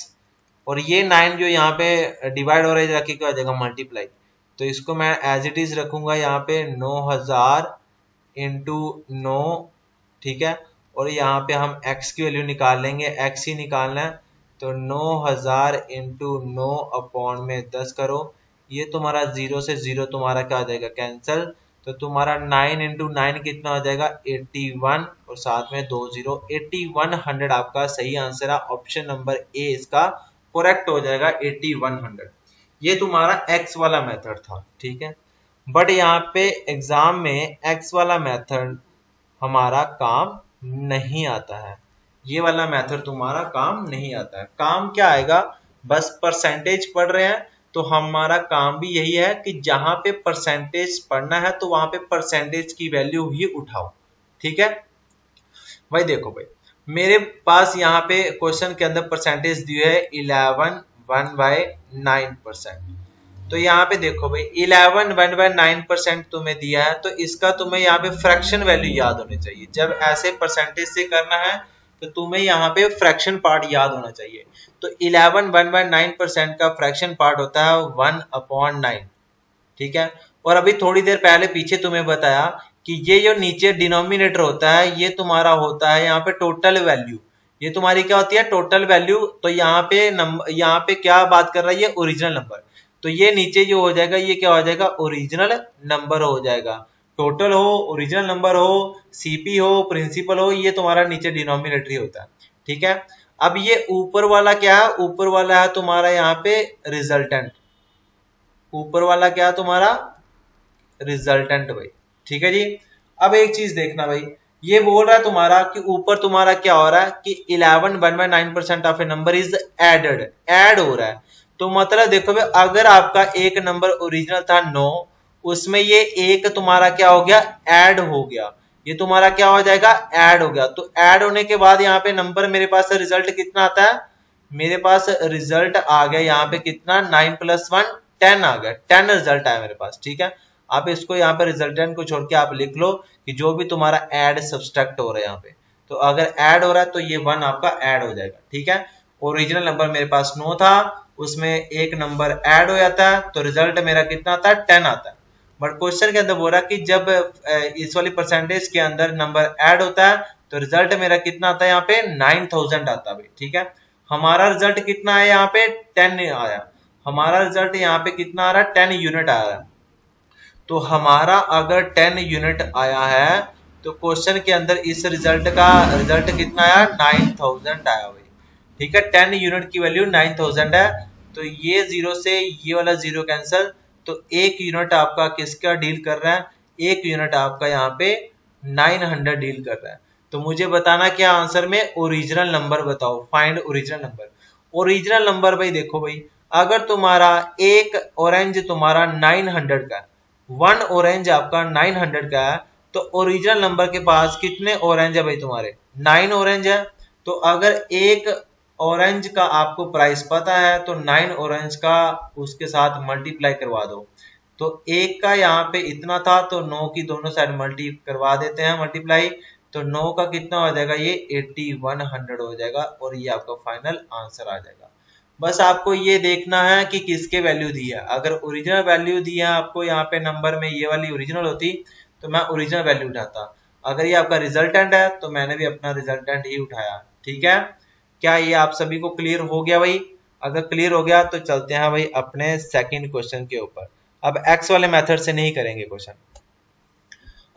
और ये 9 जो यहाँ पे डिवाइड हो रहा है रखी क्या हो जाएगा, मल्टीप्लाई, तो इसको मैं एज इट इज रखूंगा यहाँ पे 9000 इंटू 9। ठीक है, और यहाँ पे हम x की वैल्यू निकाल लेंगे, x ही निकालना है, तो 9000 इंटू 9 अपॉन में 10 करो, ये तुम्हारा 0 से 0 तुम्हारा क्या हो जाएगा, कैंसल, तो तुम्हारा 9 इंटू 9 कितना हो जाएगा, 81, और साथ में 2 0, 8100 आपका सही आंसर है, ऑप्शन नंबर ए इसका करेक्ट हो जाएगा 8100। ये तुम्हारा x वाला मेथड था। ठीक है, बट यहाँ पे एग्जाम में x वाला मेथड हमारा काम नहीं आता है, ये वाला मेथड तुम्हारा काम नहीं आता है। काम क्या आएगा, बस परसेंटेज पढ़ रहे हैं तो हमारा काम भी यही है कि जहां पे परसेंटेज पढ़ना है तो वहां पे परसेंटेज की वैल्यू ही उठाओ। ठीक है भाई, देखो भाई मेरे पास यहाँ पे क्वेश्चन के अंदर परसेंटेज दी है 11 1/9%, तो यहाँ पे देखो भाई 11 1/9% तुम्हें दिया है, तो इसका तुम्हें यहाँ पे फ्रैक्शन वैल्यू याद होनी चाहिए। जब ऐसे परसेंटेज से करना है तो तुम्हें यहाँ पे फ्रैक्शन पार्ट याद होना चाहिए। तो 11 1/9% का फ्रैक्शन पार्ट होता है 1/9। ठीक है, और अभी थोड़ी देर पहले पीछे तुम्हें बताया कि ये जो नीचे डिनोमिनेटर होता है ये तुम्हारा होता है यहाँ पे टोटल वैल्यू, ये तुम्हारी क्या होती है, टोटल वैल्यू। तो यहाँ पे क्या बात कर रहा है, ये ओरिजिनल नंबर, तो ये नीचे जो हो जाएगा ये क्या हो जाएगा, ओरिजिनल नंबर हो जाएगा। टोटल हो, ओरिजिनल नंबर हो, सीपी हो, प्रिंसिपल हो, ये तुम्हारा नीचे डिनोमिनेटर ही होता है। ठीक है, अब ये ऊपर वाला क्या है, ऊपर वाला है तुम्हारा यहाँ पे रिजल्टेंट, ऊपर वाला क्या है तुम्हारा, रिजल्टेंट भाई। ठीक है जी, अब एक चीज देखना भाई, ये बोल रहा है तुम्हारा कि ऊपर तुम्हारा क्या हो रहा है कि 11 1/9% of a number is added, add हो रहा है। तो मतलब देखो भाई अगर आपका एक नंबर ओरिजिनल था 9, उसमें ये एक तुम्हारा क्या हो गया, ऐड हो गया, ये तुम्हारा क्या हो जाएगा, ऐड हो गया। तो ऐड होने के बाद यहाँ पे नंबर मेरे पास रिजल्ट कितना आता है, मेरे पास रिजल्ट आ गया यहाँ पे कितना, 9 + 1 10 आ गया, 10 रिजल्ट आया मेरे पास। ठीक है, आप इसको यहाँ पे रिजल्टेंट को छोड़ के आप लिख लो कि जो भी तुम्हारा ऐड सब्सट्रैक्ट हो रहा है यहाँ पे, तो अगर ऐड हो रहा है तो ये 1 आपका ऐड हो जाएगा। ठीक है, ओरिजिनल नंबर मेरे पास 9 था, उसमें एक नंबर ऐड हो जाता है तो रिजल्ट मेरा कितना आता है, 10 आता है। बट क्वेश्चन के अंदर बोल रहा है कि जब इस वाली परसेंटेज के अंदर नंबर ऐड होता है तो रिजल्ट मेरा कितना आता है, यहाँ पे 9000 आता है। ठीक है, हमारा रिजल्ट कितना है, यहाँ पे 10 आया, हमारा रिजल्ट यहाँ पे कितना आ रहा है, 10 यूनिट आ रहा है। तो हमारा अगर 10 यूनिट आया है तो क्वेश्चन के अंदर इस रिजल्ट का रिजल्ट कितना आया, 9000 आया भाई। ठीक है, 10 यूनिट की वैल्यू 9000 है, तो ये 0 से ये वाला 0 कैंसिल, तो एक यूनिट आपका किसका डील कर रहा है, एक यूनिट आपका यहाँ पे 900 डील कर रहा है। तो मुझे बताना क्या आंसर में, ओरिजिनल नंबर बताओ, find original number. Original number भाई देखो भाई, अगर तुम्हारा एक ऑरेंज तुम्हारा 900 का, वन ऑरेंज आपका 900 का है, तो ओरिजिनल नंबर के पास कितने ऑरेंज है भाई, तुम्हारे 9 ऑरेंज है। तो अगर एक ऑरेंज का आपको प्राइस पता है तो 9 ऑरेंज का उसके साथ मल्टीप्लाई करवा दो, तो एक का यहाँ पे इतना था तो 9 की दोनों साइड मल्टी करवा देते हैं, मल्टीप्लाई, तो 9 का कितना हो जाएगा, ये 8100 हो जाएगा, और ये आपका फाइनल आंसर आ जाएगा। बस आपको ये देखना है कि किसके वैल्यू दी है। अगर ओरिजिनल वैल्यू दी है आपको यहाँ पे नंबर में, ये वाली ओरिजिनल होती तो मैं ओरिजिनल वैल्यू उठाता। अगर ये आपका रिजल्टेंट है तो मैंने भी अपना रिजल्टेंट ही उठाया। ठीक है, क्या ये आप सभी को क्लियर हो गया भाई? अगर क्लियर हो गया तो चलते हैं भाई अपने सेकंड क्वेश्चन के ऊपर। अब एक्स वाले मेथड से नहीं करेंगे क्वेश्चन।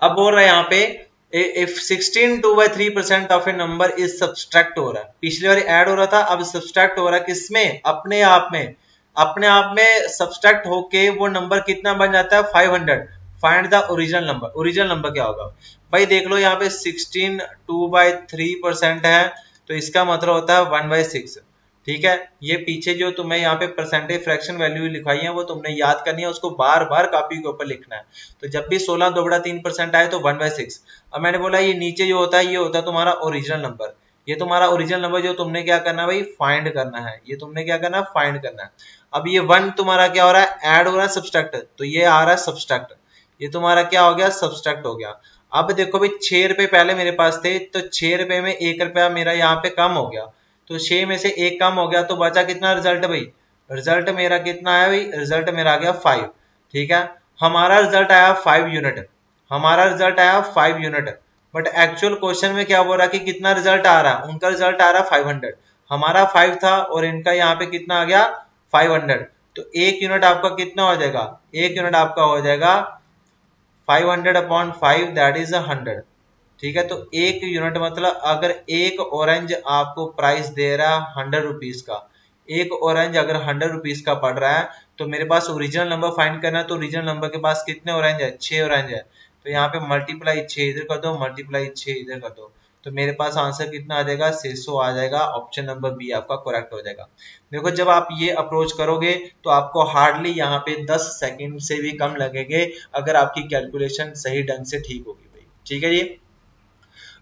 अब बोल रहा है यहाँ पे if 16 2/3% of a number is subtract हो रहा है, पिछली बार ऐड हो रहा था, अब सब्सट्रैक्ट हो रहा है किसमें? अपने आप में। अपने आप में सब्सट्रैक्ट होके वो नंबर कितना बन जाता है? 500। Find the original number. Original number क्या होगा भाई? देख लो यहाँ पे 16 2/3% है, तो इसका मतलब होता है 1/6। ठीक है, ये पीछे जो तुम्हें यहाँ पे परसेंटेज फ्रैक्शन वैल्यू लिखाई है वो तुमने याद करनी है, उसको बार बार कॉपी के ऊपर लिखना है। तो जब भी 16 2/3% आए तो 1/6। अब मैंने बोला ये नीचे जो होता है ये होता है तुम्हारा ओरिजिनल नंबर। ये तुम्हारा ओरिजिनल नंबर जो तुमने क्या करना है भाई? फाइंड करना है। ये तुमने क्या करना है? फाइंड करना है। अब ये 1 तुम्हारा क्या हो रहा है? ऐड हो रहा है, सब्सट्रैक्ट, तो ये आ रहा है सब्सट्रैक्ट। ये तुम्हारा क्या हो गया? सब्सट्रैक्ट हो गया। अब देखो भाई 6 रुपए पहले मेरे पास थे, तो 6 रुपए में 1 रुपया मेरा यहाँ पे कम हो गया, तो 6 में से 1 कम हो गया, तो बचा कितना रिजल्ट भाई? रिजल्ट मेरा कितना आया भाई? रिजल्ट मेरा आ गया 5। ठीक है, हमारा रिजल्ट आया 5 यूनिट। हमारा रिजल्ट आया 5 यूनिट, बट एक्चुअल क्वेश्चन में क्या बोल रहा है कि कितना रिजल्ट आ रहा है? उनका रिजल्ट आ रहा है 500। हमारा 5 था और इनका यहाँ पे कितना आ गया? 500। तो 1 यूनिट आपका कितना हो जाएगा? 1 यूनिट आपका हो जाएगा 500/5, दैट इज 100। ठीक है, तो 1 यूनिट मतलब अगर एक ऑरेंज आपको प्राइस दे रहा है 100 रुपीज का, एक ऑरेंज अगर 100 रुपीज का पड़ रहा है, तो मेरे पास ओरिजिनल नंबर फाइंड करना है। तो ओरिजिनल नंबर के पास कितने ऑरेंज है? 6 ऑरेंज है। तो यहाँ पे मल्टीप्लाई 6 इधर कर दो, मल्टीप्लाई 6 इधर कर दो, तो मेरे पास आंसर कितना आ जाएगा? 600 आ जाएगा। ऑप्शन नंबर बी आपका करेक्ट हो जाएगा। देखो जब आप ये अप्रोच करोगे तो आपको हार्डली यहाँ पे 10 सेकंड से भी कम लगेंगे, अगर आपकी कैलकुलेशन सही ढंग से ठीक होगी भाई। ठीक है जी।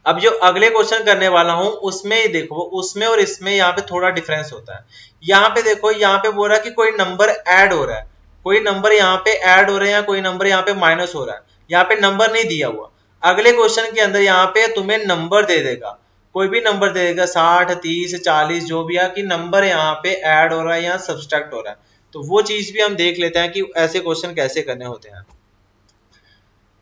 अब जो अगले क्वेश्चन करने वाला हूं उसमें देखो, उसमें और इसमें यहाँ पे थोड़ा डिफरेंस होता है। यहाँ पे देखो, यहाँ पे बोल रहा है कि कोई नंबर ऐड हो रहा है, कोई नंबर यहाँ पे ऐड हो रहे हैं, कोई नंबर यहाँ पे माइनस हो रहा है। यहाँ पे नंबर नहीं दिया हुआ। अगले क्वेश्चन के अंदर यहाँ पे तुम्हें नंबर दे देगा, कोई भी नंबर दे देगा, 60 30 40 जो भी है, कि नंबर यहाँ पे ऐड हो रहा है या सब्सट्रैक्ट हो रहा है। तो वो चीज भी हम देख लेते हैं कि ऐसे क्वेश्चन कैसे करने होते हैं।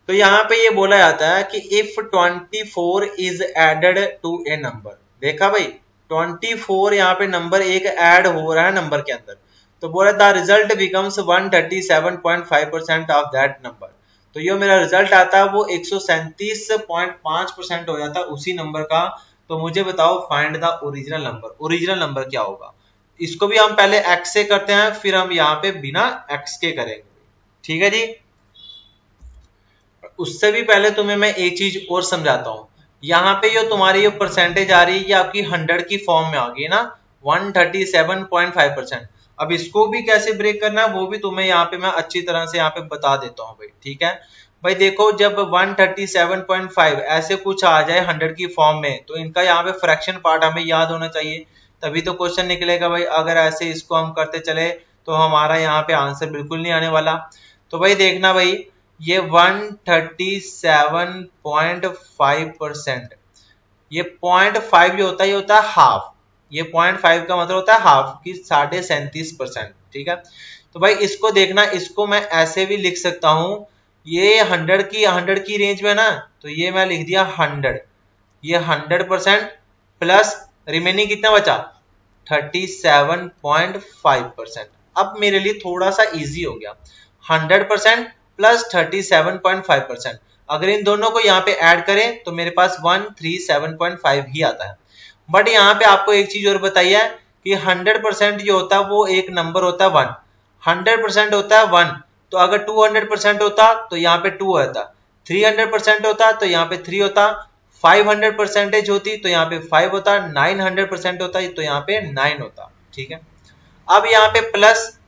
तो यहाँ पे ये बोला जाता है कि if 24 is added to a number. देखा भाई 24 यहाँ पे नंबर एक ऐड हो रहा है नंबर के अंदर, तो बोला the result becomes 137.5% of that number. तो ये मेरा रिजल्ट आता है वो 137.5% हो जाता है उसी नंबर का। तो मुझे बताओ find the original number. Original number क्या होगा? इसको भी हम पहले एक्स से करते हैं, फिर हम यहाँ पे बिना एक्स के करेंगे। ठीक है जी। उससे भी पहले तुम्हें मैं एक चीज और समझाता हूँ। यहाँ पे जो तुम्हारी ये परसेंटेज आ रही है ये आपकी 100 की फॉर्म में आ गई ना, 137.5%। अब इसको भी कैसे ब्रेक करना है वो भी तुम्हें यहाँ पे मैं अच्छी तरह से यहाँ पे बता देता हूँ भाई। ठीक है भाई, देखो जब 137.5 ऐसे कुछ आ जाए 100 की फॉर्म में, तो इनका यहाँ पे फ्रैक्शन पार्ट हमें याद होना चाहिए, तभी तो क्वेश्चन निकलेगा भाई। अगर ऐसे इसको हम करते चले तो हमारा यहाँ पे आंसर बिल्कुल नहीं आने वाला। तो भाई देखना भाई, ये 137.5%, ये 0.5 जो होता है ये होता है हाफ। ये 0.5 का मतलब होता है हाफ की 37.5%। ठीक है, तो भाई इसको देखना, इसको मैं ऐसे भी लिख सकता हूं, ये 100 की रेंज में ना, तो ये मैं लिख दिया 100। ये 100% प्लस रिमेनिंग कितना बचा? 37.5%। अब मेरे लिए थोड़ा सा इजी हो गया, 100% प्लस 37.5%। अगर इन दोनों को यहाँ पे ऐड करें तो मेरे पास 137.5 ही आता है। बट यहाँ पे आपको एक चीज और बताइए कि 100% जो होता है वो एक नंबर होता है 1, 100% होता है 1। तो अगर 200% होता तो यहाँ पे 2 होता, 300% होता तो यहाँ पे 3 होता, 500% होती तो यहाँ पे 5 होता, 900% होता तो यहाँ पे 9 होता। ठीक है, अब यहाँ पे प्लस,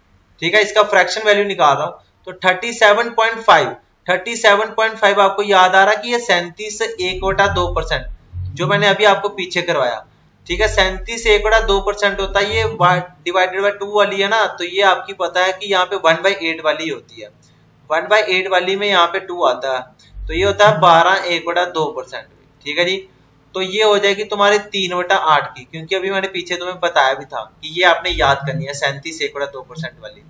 ठीक है, इसका फ्रैक्शन वैल्यू निकाल रहा हूं, तो 37.5 आपको याद आ रहा कि ये 37 1/2%, जो मैंने अभी आपको पीछे करवाया। ठीक है, 37 1/2% होता है, ये डिवाइडेड बाय 2 वाली है ना, तो ये आपकी पता है कि यहाँ पे 1/8 वाली होती है। 1/8 वाली में यहाँ पे 2 आता है, तो ये होता है 12 1/2%। ठीक है जी, तो ये हो जाएगी तुम्हारे 3/8 की, क्योंकि अभी मैंने पीछे तुम्हें बताया भी था कि ये आपने याद करनी है 37 1/2% वाली।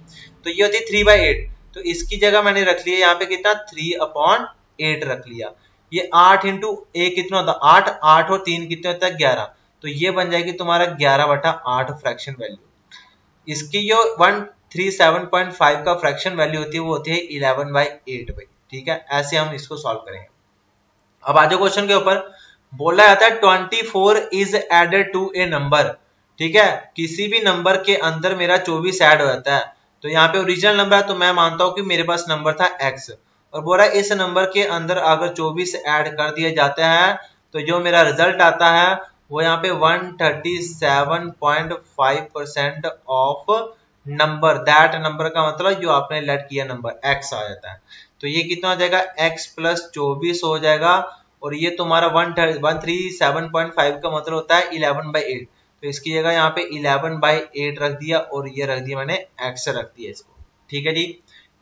तो ये होती है 3/8, तो इसकी जगह मैंने रख लिया यहाँ पे कितना 3/8। 8 रख लिया। ये 8 इंटू ए कितना होता है 8, 8 और 3 कितने होता है 11, तो ये बन जाएगी तुम्हारा 11/8 फ्रैक्शन वैल्यू। इसकी जो 137.5 का फ्रैक्शन वैल्यू होती है वो होती है 11/8 भाई, ठीक है। ऐसे हम इसको सॉल्व करेंगे। अब आज क्वेश्चन के ऊपर बोला जाता है 24 is added to a number, ठीक है। किसी भी नंबर के अंदर मेरा 24 ऐड हो जाता है, तो यहाँ पे ओरिजिनल नंबर है तो मैं मानता हूं कि मेरे पास नंबर था x, और बोला इस नंबर के अंदर अगर 24 ऐड कर दिया जाता है तो जो मेरा रिजल्ट आता है वो यहाँ पे 137.5% ऑफ नंबर, दैट नंबर का मतलब जो आपने लेट किया नंबर x आ जाता है। तो ये कितना हो जाएगा x प्लस 24 हो जाएगा, और ये तुम्हारा 137.5 का मतलब होता है 11/8, तो इसकी जगह यहाँ पे 11/8 रख दिया, और ये रख दिया मैंने x रख दिया इसको, ठीक है जी।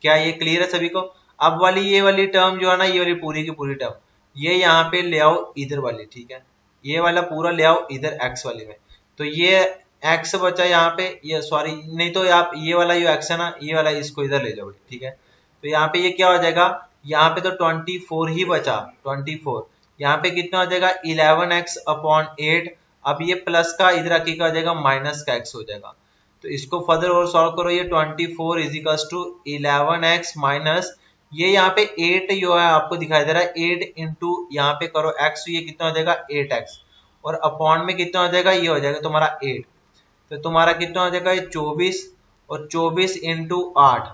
क्या ये क्लियर है सभी को? अब वाली ये वाली टर्म जो है ना, ये वाली पूरी की पूरी टर्म ये यहाँ पे ले आओ इधर वाली, ठीक है। ये वाला पूरा ले आओ इधर x वाली में, तो ये x बचा यहाँ पे, ये सॉरी नहीं तो आप ये वाला जो x है ना, ये वाला इसको इधर ले जाओ, ठीक है। तो यहाँ पे ये क्या हो जाएगा, यहाँ पे तो 24 ही बचा, 24 यहाँ पे कितना हो जाएगा 11x/8। अब ये प्लस का इधर आके क्या हो जाएगा माइनस का x हो जाएगा। तो इसको फर्दर और सॉल्व करो, ये 24 इजिकल्स टू 11x माइनस ये यहाँ पे 8 जो है आपको दिखाई दे रहा है 8 इंटू यहाँ पे करो x, ये कितना हो जाएगा 8x, और अपॉन में कितना हो जाएगा ये हो जाएगा तुम्हारा 8, तो तुम्हारा कितना हो जाएगा 24, और 24 इंटू 8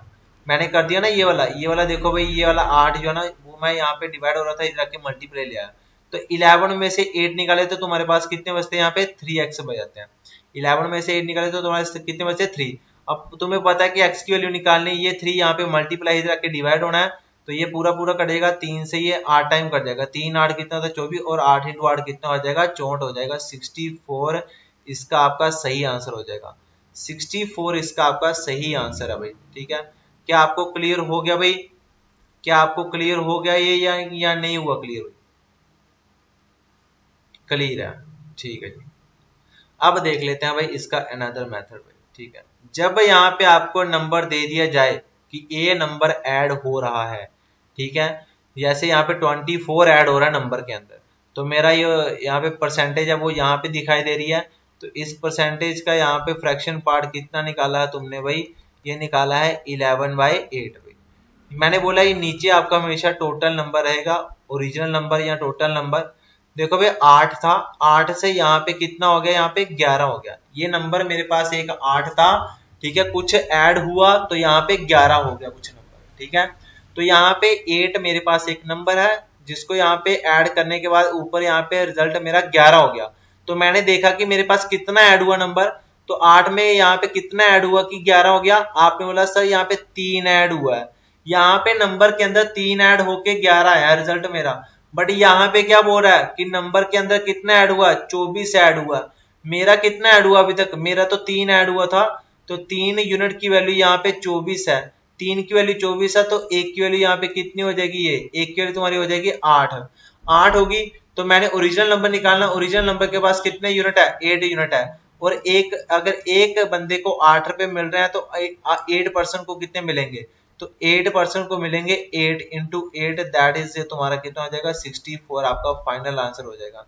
मैंने कर दिया ना ये वाला देखो भाई, ये वाला 8 जो है ना वो मैं यहाँ पे डिवाइड हो रहा था इधर आके मल्टीप्लाई लिया, तो 11 में से 8 निकाले तो तुम्हारे पास कितने बचते हैं यहाँ पे 3x बच जाते हैं। 11 में से 8 निकाले तो तुम्हारे कितने बचते 3। अब तुम्हें पता है कि x की वैल्यू निकालनी, ये 3 यहाँ पे मल्टीप्लाई इधर आके डिवाइड होना है, तो ये पूरा कटेगा 3 से, ये 8 टाइम कट जाएगा, 3 8 कितना था 24, और 8 इंटू 8 कितना हो जाएगा 64 हो जाएगा। 64 इसका आपका सही आंसर हो जाएगा, 64 इसका आपका सही आंसर है भाई, ठीक है। क्या आपको क्लियर हो गया भाई? क्या आपको क्लियर हो गया ये या नहीं हुआ क्लियर? क्लियर है, ठीक है जी। अब देख लेते हैं भाई इसका अनदर मेथड भाई, ठीक है। जब यहाँ पे आपको नंबर दे दिया जाए कि ए नंबर ऐड हो रहा है, ठीक है, जैसे यहाँ पे 24 ऐड हो रहा है नंबर के अंदर, तो मेरा ये यहाँ पे परसेंटेज है वो यहाँ पे दिखाई दे रही है, तो इस परसेंटेज का यहाँ पे फ्रैक्शन पार्ट कितना निकाला है तुमने भाई, ये निकाला है 11/8 भाई। मैंने बोला ये नीचे आपका हमेशा टोटल नंबर रहेगा, ओरिजिनल नंबर या टोटल नंबर। देखो भाई 8 था, 8 से यहाँ पे कितना हो गया, यहाँ पे 11 हो गया। ये नंबर मेरे पास एक 8 था, ठीक है, कुछ ऐड हुआ तो यहाँ पे 11 हो गया कुछ नंबर, ठीक है। तो यहाँ पे 8 मेरे पास एक नंबर है जिसको यहाँ पे ऐड करने के बाद ऊपर यहाँ पे रिजल्ट मेरा 11 हो गया। तो मैंने देखा कि मेरे पास कितना ऐड हुआ नंबर, तो 8 में यहाँ पे कितना ऐड हुआ कि 11 हो गया। आपने बोला सर यहाँ पे 3 ऐड हुआ है, यहाँ पे नंबर के अंदर 3 ऐड होके 11 आया रिजल्ट मेरा, बट यहाँ पे क्या बोल रहा है कि नंबर के अंदर कितना ऐड हुआ 24 ऐड हुआ। मेरा कितना ऐड हुआ अभी तक, मेरा तो 3 ऐड हुआ था, तो 3 यूनिट की वैल्यू यहाँ पे 24 है, 3 की वैल्यू 24 है, तो 1 की वैल्यू यहाँ पे कितनी हो जाएगी, ये 1 की वैल्यू तुम्हारी हो जाएगी 8 होगी। तो मैंने ओरिजिनल नंबर निकालना, ओरिजिनल नंबर के पास कितने यूनिट है 8 यूनिट है, और अगर एक बंदे को 8 रुपए मिल रहे हैं तो 8% को कितने मिलेंगे, तो 8% को मिलेंगे 8 इंटू 8, दैट इज तुम्हारा कितना हो जाएगा 64, आपका फाइनल आंसर हो जाएगा,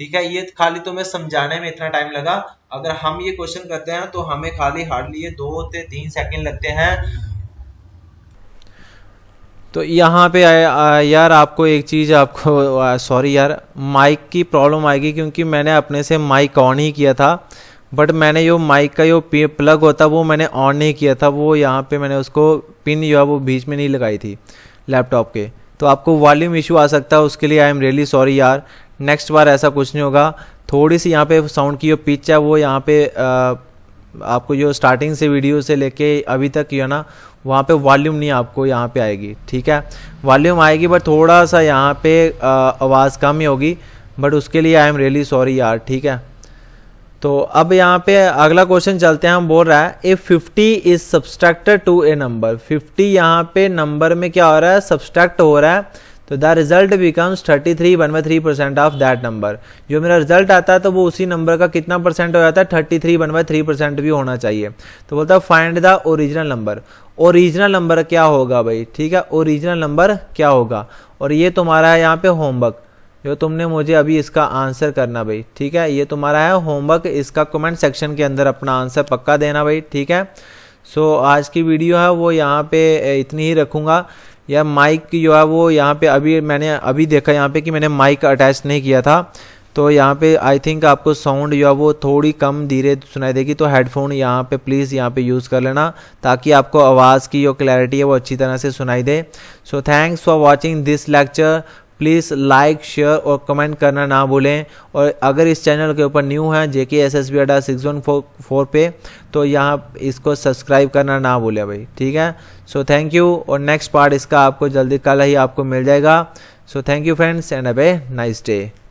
ठीक है। ये खाली तुम्हें समझाने में इतना टाइम लगा, अगर हम ये क्वेश्चन करते हैं तो हमें खाली हार्डली ये 2 से 3 सेकंड लगते हैं। तो यहाँ पे यार आपको एक चीज़, आपको सॉरी यार माइक की प्रॉब्लम आएगी, क्योंकि मैंने अपने से माइक ऑन ही किया था, बट मैंने जो माइक का जो प्लग होता वो मैंने ऑन नहीं किया था, वो यहाँ पे मैंने उसको पिन जो है वो बीच में नहीं लगाई थी लैपटॉप के, तो आपको वॉल्यूम इशू आ सकता है, उसके लिए आई एम रियली सॉरी यार। नेक्स्ट बार ऐसा कुछ नहीं होगा। थोड़ी सी यहाँ पे साउंड की जो पिच है वो यहाँ पे आपको जो स्टार्टिंग से वीडियो से लेके अभी तक है ना, वहाँ पे वॉल्यूम नहीं आपको यहाँ पे आएगी, ठीक है। वॉल्यूम आएगी बट थोड़ा सा यहाँ पे आवाज़ कम ही होगी, बट उसके लिए आई एम रियली सॉरी यार, ठीक है। तो अब यहाँ पे अगला क्वेश्चन चलते हैं। हम बोल रहा है if 50 is subtracted to a number, 50 यहाँ पे नंबर में क्या हो रहा है सब्सट्रैक्ट हो रहा है, तो the result becomes 33/3% of that number. जो मेरा रिजल्ट आता है तो वो उसी नंबर का कितना परसेंट हो जाता है, 33/3% भी होना चाहिए। तो बोलता है find the original number. Original number क्या होगा भाई, ठीक है, ओरिजिनल नंबर क्या होगा। और ये तुम्हारा है यहाँ पे होमवर्क, जो तुमने मुझे अभी इसका आंसर करना भाई, ठीक है, ये तुम्हारा है होमवर्क। इसका कमेंट सेक्शन के अंदर अपना आंसर पक्का देना भाई, ठीक है। सो आज की वीडियो है वो यहाँ पे इतनी ही रखूँगा। या माइक की जो है वो यहाँ पे मैंने अभी देखा यहाँ पे कि मैंने माइक अटैच नहीं किया था, तो यहाँ पे आई थिंक आपको साउंड जो है वो थोड़ी कम धीरे सुनाई देगी। तो हेडफोन यहाँ पे प्लीज़ यहाँ पे यूज़ कर लेना, ताकि आपको आवाज़ की जो क्लैरिटी है वो अच्छी तरह से सुनाई दे। So thanks for watching this lecture. Please like, share और कमेंट करना ना भूलें। और अगर इस चैनल के ऊपर न्यू हैं JKSSB अड्डा 614 पे, तो यहाँ इसको सब्सक्राइब करना ना भूलें भाई, ठीक है। So thank you. और नेक्स्ट पार्ट इसका आपको जल्दी कल ही आपको मिल जाएगा। So thank you friends and have a nice day.